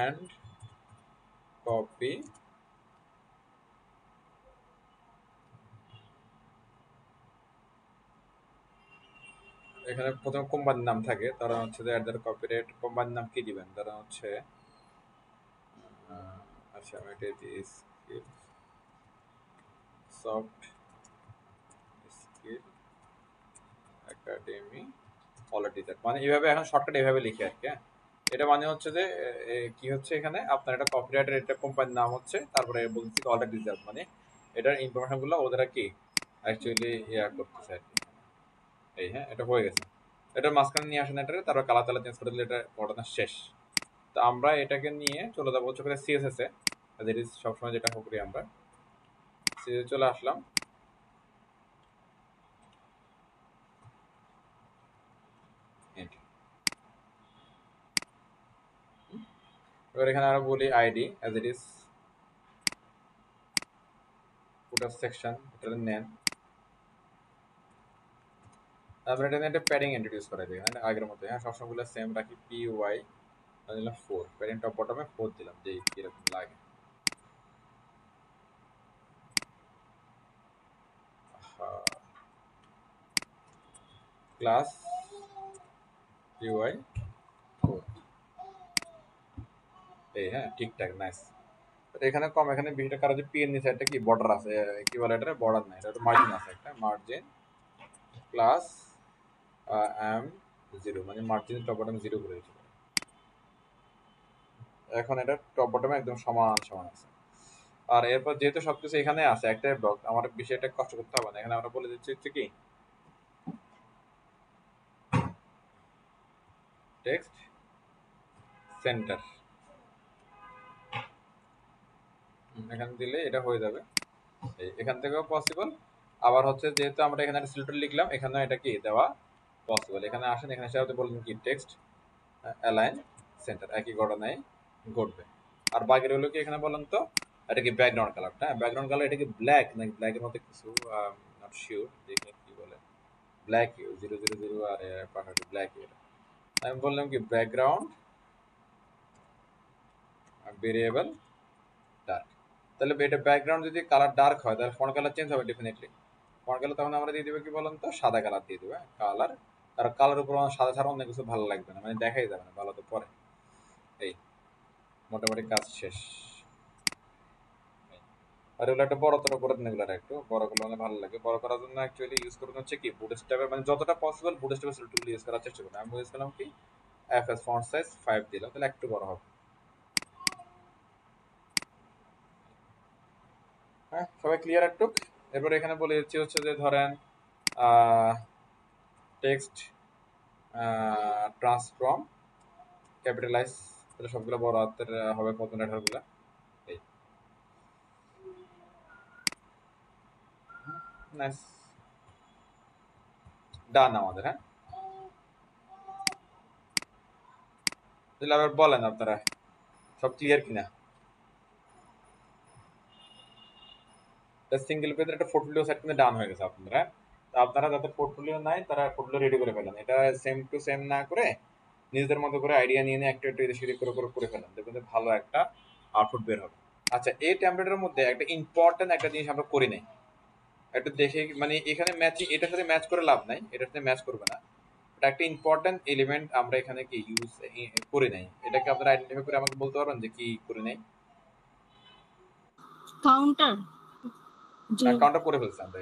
and copy এখানে প্রথম কোম্পানির নাম থাকে, তারা হচ্ছে যে কপিরাইট কোম্পানির নাম কি দিবেন, তারা হচ্ছে আচ্ছা আমি এটা দিই সফট স্কিল একাডেমি পলিটিক্স, মানে এইভাবে এখন শর্টকাট এইভাবে লিখি আর কি। হ্যাঁ, এটা মানে হচ্ছে যে কি হচ্ছে এখানে আপনার এটা কপিরাইটের এটা কোম্পানির নাম হচ্ছে, তারপরে বলছি অলরেডি রিজার্ভ, মানে এটার ইনফরমেশন গুলো ওদের কি অ্যাকচুয়ালি করতেছে আর কি। এই হ্যাঁ, এটা হয়ে গেছে। এটার মাঝখানে নিয়ে আসেন, এটা তারপর কালার তালা চেঞ্জ করে দিলে এটা ঘটনা শেষ। তো আমরা এটাকে নিয়ে চলে যাবো হচ্ছে সিএসএস এ, দ্যাট ইজ সবসময় যেটা করি আমরা সিএসএস চলে আসলাম। এবার এখানে আমরা বলি ID as it is footer section, এটা নেন। তারপরে এটা একটা প্যাডিং ইন্ট্রোডিউস করা যায় আগের মতো। হ্যাঁ, সবসময়গুলো সেম রাখি, পি ওয়াই দিলাম 4, প্যাডিং টপ বটমে 4 দিলাম, যে কিরকম লাগে। ক্লাস ইউআই 4 এই হ্যাঁ, ঠিকঠাক নাইস। এখানে কম, এখানে বিষয়টা কারো যে পি এর নিচে একটা কি বর্ডার আছে, কি বলে এটা বর্ডার নাই, এটা মার্জিন আছে একটা মার্জিন ক্লাস এম 0, মানে মার্জিন টপ বটম 0 করে দিয়েছিল। এখন এটা টপ বটমে একদম সমান সমান আছে। আর এরপর যেহেতু সবকিছু এখানে আছে একটাই ব্লক, আমার বিষয়টা কষ্ট করতে হবে না। এখানে আমরা বলে দিচ্ছি হচ্ছে কি টেক্সট সেন্টার, এখানে দিলে এটা হয়ে যাবে। এখান থেকেও পসিবল, আবার হচ্ছে যেহেতু আমরা এখানে সিলেক্টর লিখলাম, এখানে এটা কি দেওয়া পসিবল। এখানে আসেন, এখানে সাথে বলবেন কি টেক্সট অ্যালাইন সেন্টার, একই ঘটনায় ঘটবে। আর বাকি হলো কি এখানে বলেন তো, এটা কি ব্যাকগ্রাউন্ড কালারটা, হ্যাঁ ব্যাকগ্রাউন্ড কালার এটা কি ব্ল্যাক নাকি ব্ল্যাকের মধ্যে কিছু নট শিওর, দেখি কি বলে ব্ল্যাক 000 আর পাঠাতে ব্ল্যাক। আমি বললাম কি ব্যাকগ্রাউন্ড ভেরিয়েবল ডার্ক, তাহলে এটা ব্যাকগ্রাউন্ড যদি কালার ডার্ক হয় তাহলে ফন্ট কালার চেঞ্জ হবে ডেফিনেটলি। ফন্ট কালার তখন আমরা দিয়ে দেবো কি বলুন তো, সাদা কালার দিয়ে দেবো কালার, কারণ কালার উপর সাদা ছাড়া অন্য কিছু ভালো লাগবে না, মানে দেখাই যাবে না ভালো। তো পরে এই মোটামুটি কাজ শেষ। আর এগুলো একটা বড়তর করে দিন, এগুলো একটু বড় করলে ভালো লাগে। বড় করার জন্য অ্যাকচুয়ালি ইউজ করুন হচ্ছে কি বুটস্ট্র্যাপের, মানে যতটা পসিবল বুটস্ট্র্যাপের টুল ইউজ করার চেষ্টা করুন। আমি ইউজ করলাম কি এফএস ফন্ট সাইজ 5 দিলাম, তাহলে একটু বড় হবে। হ্যাঁ, সবাই ক্লিয়ার একটু? এরপর এখানে বলে দিচ্ছি হচ্ছে যে ধরেন টেক্সট ট্রান্সফর্ম ক্যাপিটালাইজ, তাহলে সবগুলো বড় হাতের হবে প্রথম লেটারগুলো। এই নাইস, ডান আমাদের। হ্যাঁ, তাহলে আবার বলেন আপনারা সব ক্লিয়ার কিনা। সিঙ্গেল পেজের একটা পোর্টফোলিও সেট কিন্তু ডান হয়ে গেছে আপনারা। আপনারা যাদের পোর্টফোলিও নাই তারা পোর্টফোলিও রেডি করে ফেলেন, এটা সেম টু সেম না করে নিজেদের মতো করে আইডিয়া নিয়ে নিয়ে একটা এদিক সেদিক করে ফেলেন, দেখবেন যে ভালো একটা আউটপুট বের হবে। আচ্ছা, এই টেমপ্লেটের মধ্যে একটা ইম্পর্টেন্ট একটা জিনিস আমরা করি নাই, একটু দেখে, মানে এখানে ম্যাচিং এটার সাথে ম্যাচ করে লাভ নাই, এটার সাথে ম্যাচ করবে না। এটা একটা ইম্পর্টেন্ট এলিমেন্ট আমরা এখানে কি ইউজ করে নাই, এটাকে আপনারা আইডেন্টিফাই করে আমাকে বলতে পারবেন যে কি করে নাই? কাউন্টার কাউন্টার করে ফেলছি আমরা।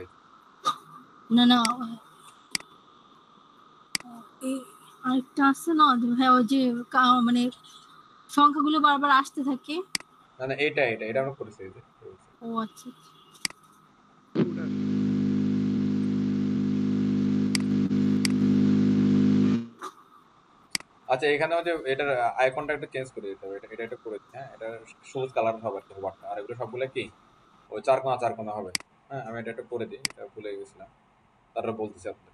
না না আরেকটা আছে না, হ্যাঁ ওই যে মানে সংখ্যাগুলো বারবার আসতে থাকে। না না, এটা আমরা করেছি। ও আচ্ছা, আচ্ছা এখানে যে এটার আইকনটা একটু চেঞ্জ করে দিতে হবে, এটা এটা একটু করে দিই, হ্যাঁ এটা সবুজ কালার হবে আর কি হোভারটা, আর এগুলো সবগুলো কি ওই চার কোনা হবে। হ্যাঁ আমি এটা একটু করে দিই, এটা ভুলে গেছিলাম, তারপরে বলতেছি আপনাদের।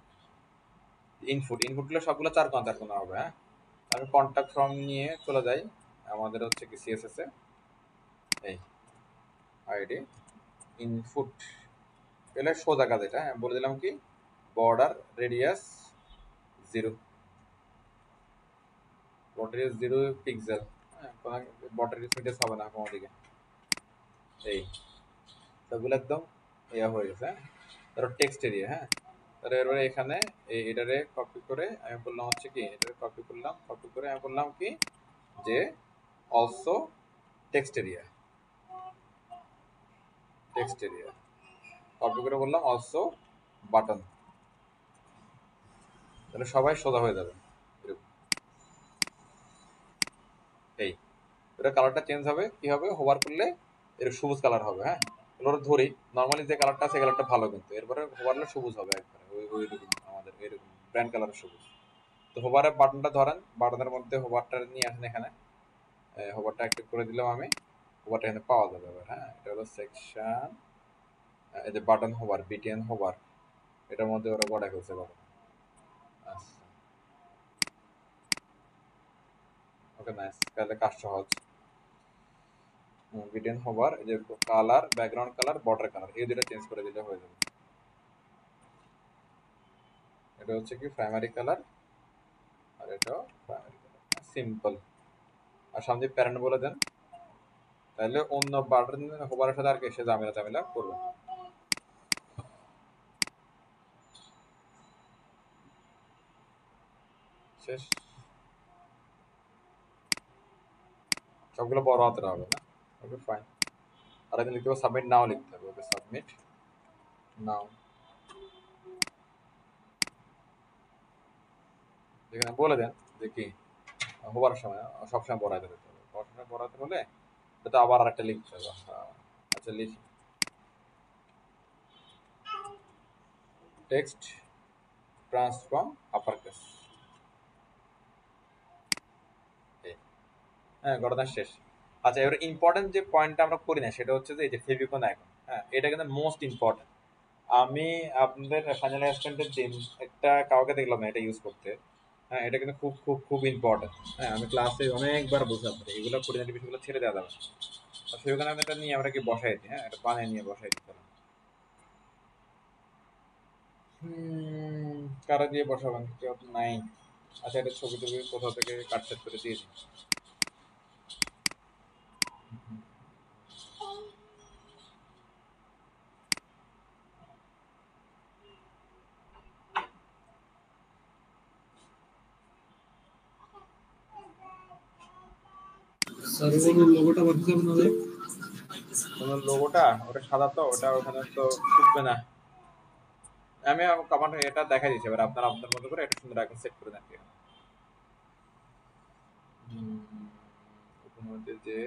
ইনপুটগুলো সবগুলো চার কোনা হবে। হ্যাঁ আমি কন্ট্যাক্ট ফর্ম নিয়ে চলে যাই, আমাদের হচ্ছে কি সিএসএস এ এই আইডি ইনপুট এলে সোজা কাজ এটা। হ্যাঁ বলে দিলাম কি border radius 0, border radius 0 pixel. হ্যাঁ কোনো বর্ডার রেডিয়াস হবে না কোনো দিকে, এই সবগুলো একদম ইয়া হয়ে গেছে। হ্যাঁ তারপর টেক্সট এরিয়া, হ্যাঁ তাহলে এবারে এখানে এটারে কপি করে আমি বললাম হচ্ছে কি এটারে কপি করে আমি বললাম কি যে অলসো টেক্সট এরিয়া কপি করে বললাম অলসো বাটন, তাহলে সবাই সোজা হয়ে যাবে এরকম। এই এটা কালারটা চেঞ্জ হবে, কি হবে হোভার করলে এর সবুজ কালার হবে। হ্যাঁ এবার ধরি নর্মালি যে কালারটা আছে কালারটা ভালো, কিন্তু এরপরে হোভারলে সবুজ হবে একবারে ওই রকম আমাদের এরকম ব্র্যান্ড কালারের সবুজ। তো হোভারের বাটনটা ধরেন, বাটনের মধ্যে হোভারটা নিয়ে আসেন এখানে, হোভারটা অ্যাক্টিভ করে দিলাম আমি, হোভারটা এখানে পাওয়া যাবে এবার। হ্যাঁ এটা হলো সেকশন, এই যে বাটন হোভার বিটিএন হোভার, এটার মধ্যে ওরা বড় ফেলছে বাটন। আচ্ছা ওকে নাইস, তাহলে কাজ সহজ। বিটিএন হোভার এই যে colour background colour border colour এই দুটো চেঞ্জ করে দিলে হয়ে যাবে। এটা হচ্ছে কি প্রাইমারি কালার আর এটাও প্রাইমারি কালার, সিম্পল। আর সামনে প্যারেন্ট বলে দেন, তাহলে অন্য বাটন হোভারের সাথে আর কি সে ঝামেলা করবে। শেষ, সবগুলো বড় হাতের হবে না, ওকে ফাইন। আর এখানে লিখতে হবে সাবমিট নাও লিখতে হবে, ওকে সাবমিট নাও। যেখানে বলে দেন যে কি হোবার সময় সবসময় বড়াইতে হতে হবে, সবসময় বড়াইতে হলে এটা আবার আরেকটা লিখতে হবে। আচ্ছা লিখি টেক্সট ট্রান্সফর্ম আপার কেস, হ্যাঁ ঘটনা শেষ। আচ্ছা এবার ইম্পর্টেন্ট যে পয়েন্টটা আমরা করি না সেটা হচ্ছে যে এই যে ফেভিকন আইকন, হ্যাঁ এটা কিন্তু মোস্ট ইম্পর্টেন্ট। আমি আপনাদের ফাইনাল অ্যাসাইনমেন্টের দিন একটা কাউকে দেখলাম না এটা ইউজ করতে। হ্যাঁ এটা কিন্তু খুব খুব খুব ইম্পর্টেন্ট। হ্যাঁ আমি ক্লাসে অনেকবার বলছি আপনাদের এগুলো পরিণতি বিষয়গুলো ছেড়ে দেওয়া যাবে না। সেখানে আমি এটা নিয়ে আমরা কি বসাই দিই, হ্যাঁ এটা বানিয়ে নিয়ে বসাই দিই। কারা দিয়ে বসাবেন কেউ তো নাই। আচ্ছা এটা ছবি টবি কোথাও থেকে কাটছাট করে দিয়ে দিন। স্যার ওর লোগোটা বাকি যাবে না রে? তোমার লোগোটা ওটা সাদা তো ওটা ওখানে তো ফুটবে না। আমি কমান্ড এটা দেখাই দিচ্ছি, এবার আপনারা আপনার মতো করে এটা সুন্দর আইকন সেট করে দেন। ওখানে হচ্ছে যে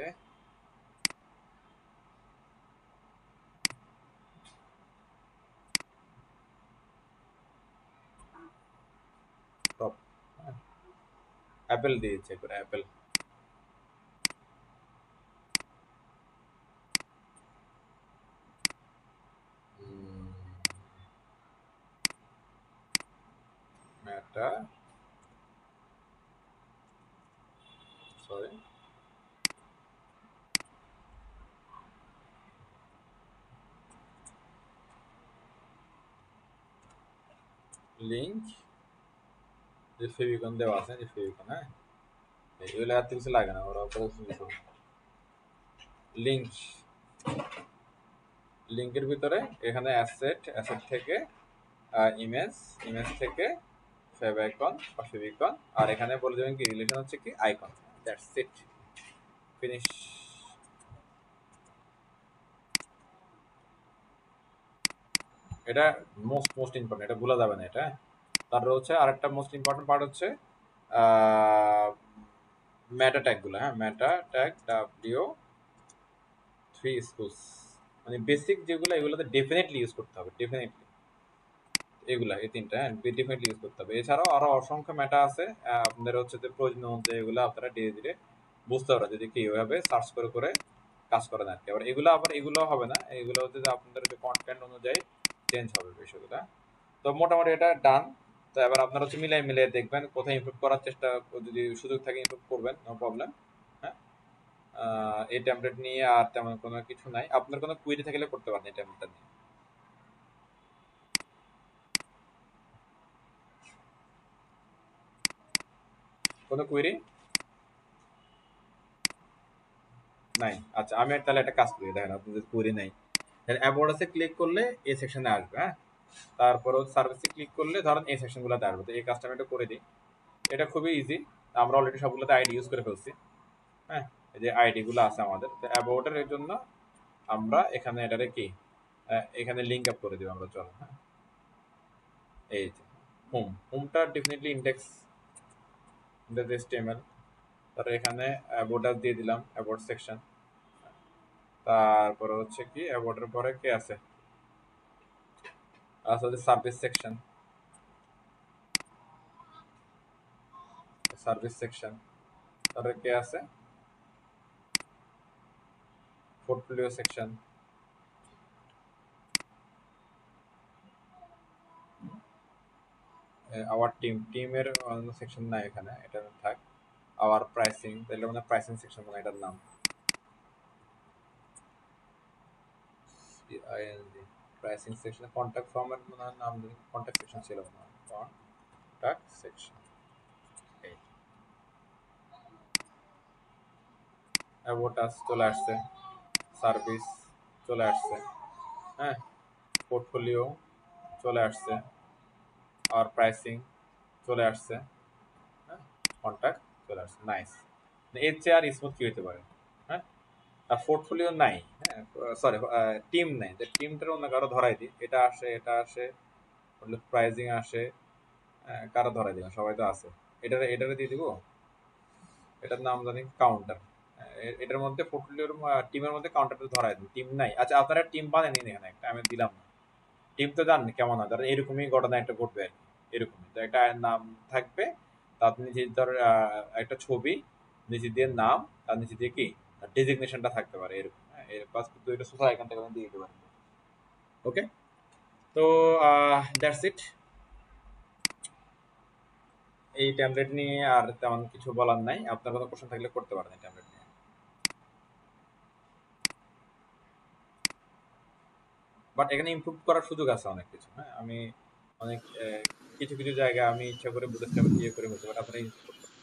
টপ অ্যাপেল দিয়েছে করে অ্যাপেল। মেটা সরি লিঙ্ক যে ফেভিকন দেওয়া আছে যে ফেভিকন, হ্যাঁ এগুলো আর কিছু লাগে না, ওরা লিঙ্ক লিঙ্কের ভিতরে এখানে অ্যাসেট থেকে ইমেজ থেকে ফেভ আইকন বা ফেভিকন, আর এখানে বলে দেবেন কি রিলেশন হচ্ছে কি আইকন, দ্যাটস ইট, ফিনিশ। এটা মোস্ট ইম্পর্টেন্ট, এটা ভুলা যাবে না এটা। তারপর হচ্ছে আরেকটা মোস্ট ইম্পর্টেন্ট পার্ট হচ্ছে মেটা ট্যাগগুলো, হ্যাঁ মেটা ট্যাগ W3 স্কুলস, মানে বেসিক যেগুলো এগুলোতে ডেফিনেটলি ইউজ করতে হবে, ডেফিনেটলি। এগুলা এই তিনটা ডেফিনেটলি ইউজ করতে হবে। এছাড়াও আরো অসংখ্য মেটা আছে, আপনাদের হচ্ছে যে প্রয়োজন অনুযায়ী এগুলো আপনারা ধীরে ধীরে বুঝতে পারবেন যদি কি এইভাবে সার্চ করে করে কাজ করেন আর কি। আবার এগুলো হবে না, এগুলো হচ্ছে যে আপনাদের যে কন্টেন্ট অনুযায়ী চেঞ্জ হবে বিষয়গুলো। তো মোটামুটি এটা ডান। তো এবার আপনারা হচ্ছে মিলিয়ে দেখবেন কোথায় ইমপ্রুভ করার চেষ্টা, যদি সুযোগ থাকে ইমপ্রুভ করবেন, নো প্রবলেম। হ্যাঁ, এই টেমপ্লেট নিয়ে আর তেমন কোনো কিছু নাই। আপনার কোনো কুইরি থাকলে করতে পারেন এই টেমপ্লেটটা নিয়ে। কোনো কুইরি নাই? আচ্ছা, আমি তাহলে একটা কাজ করি, দেখেন আপনাদের কুইরি নাই, অ্যাবাউট আছে ক্লিক করলে এই সেকশনে আসবে। হ্যাঁ, তারপর সার্ভিসে ক্লিক করলে ধরেন এই সেকশনগুলোতে আসবে। তো এই কাজটা আমি এটা করে দিই, এটা খুবই ইজি। আমরা অলরেডি সবগুলোতে আইডি ইউজ করে ফেলছি। হ্যাঁ, এই যে আইডি গুলো আছে আমাদের, তো অ্যাবাউটের জন্য আমরা এখানে এটারে কি এখানে লিঙ্ক আপ করে দিব আমরা। চলো, হ্যাঁ, এই যে হোমটা ডেফিনেটলি ইন্ডেক্স HTML, তারপর এখানে অ্যাবাউট আস দিয়ে দিলাম, অ্যাবাউট সেকশন। তারপরে হচ্ছে কি অ্যাবাউটের পরে কে আছে, আসলে সার্ভিস সেকশন, তারপরে কে আছে পোর্টফোলিও সেকশন, আওয়ার টিমের অন্য সেকশন নাই এখানে, এটা থাক। আওয়ার প্রাইসিং, তাহলে মানে প্রাইসিং সেকশন মানে এটার নাম প্রাইসিং সেকশন। কন্টাক্ট ফর্মের মানে নাম কন্টাক্ট সেকশন ছিল না, কন্টাক্ট সেকশন। অ্যাবাউট আস চলে আসছে, সার্ভিস চলে আসছে, হ্যাঁ, পোর্টফোলিও চলে আসছে, আর প্রাইসিং চলে আসছে, হ্যাঁ, কন্টাক্ট চলে আসছে। নাইস। এর চেয়ে আর স্মুথ কি হতে পারে? হ্যাঁ, আর পোর্টফোলিও নাই, হ্যাঁ, সরি, টিম নাই। যে টিমটার অন্য কারো ধরাই দিই, এটা আসে প্রাইজিং আসে, কারো ধরাই দিলাম, সবাই তো আছে। এটারে দিয়ে দিব, এটার নাম জানি কাউন্টার। এটার মধ্যে পোর্টফোলিওর টিমের মধ্যে কাউন্টারটা ধরাই দিই, টিম নাই। আচ্ছা, আপনারা টিম বানান নিন, এখানে একটা আমি দিলাম না। টিম তো জানেন কেমন হয়, ধর এরকমই ঘটনা একটা ঘটবে আর কি, এরকমই তো একটা নাম থাকবে, তার নিচে ধর একটা ছবি, নিচে দিয়ে নাম, তার নিচে দিয়ে কি ডেজিগনেশনটা থাকতে পারে এরকম। হ্যাঁ, এর পাঁচ দুইটা সোশ্যাল এখান থেকে আমি দিয়ে দিতে পারি। ওকে, তো দ্যাটস ইট। এই ট্যাবলেট নিয়ে আর তেমন কিছু বলার নাই। আপনার কোনো কোশ্চেন থাকলে করতে পারেন এই ট্যাবলেট নিয়ে। বাট এখানে ইমপ্রুভ করার সুযোগ আছে অনেক কিছু। হ্যাঁ, আমি অনেক কিছু কিছু জায়গায় আমি ইচ্ছা করে বুঝেছিলাম ইয়ে করে হতে পারে, আপনারা ইউজ করতে পারেন।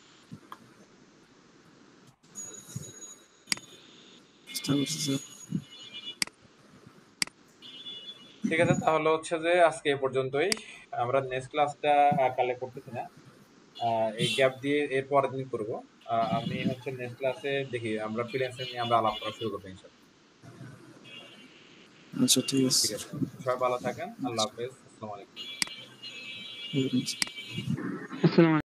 চেষ্টা করছি স্যার। ঠিক আছে, তাহলে হচ্ছে যে আজকে এ পর্যন্তই। আমরা নেক্সট ক্লাসটা কালে করতেছি না, এই গ্যাপ দিয়ে এর পরের দিন করবো। আমি হচ্ছে নেক্সট ক্লাসে দেখি আমরা ফ্রিল্যান্সিং নিয়ে আমরা আলাপ করা শুরু করবো ইনশাআল্লাহ। আচ্ছা, ঠিক আছে। ঠিক আছে, সবাই ভালো থাকেন। আল্লাহ হাফেজ, আসসালামু আলাইকুম। ওয়ালাইকুম আসসালাম। আসসালামু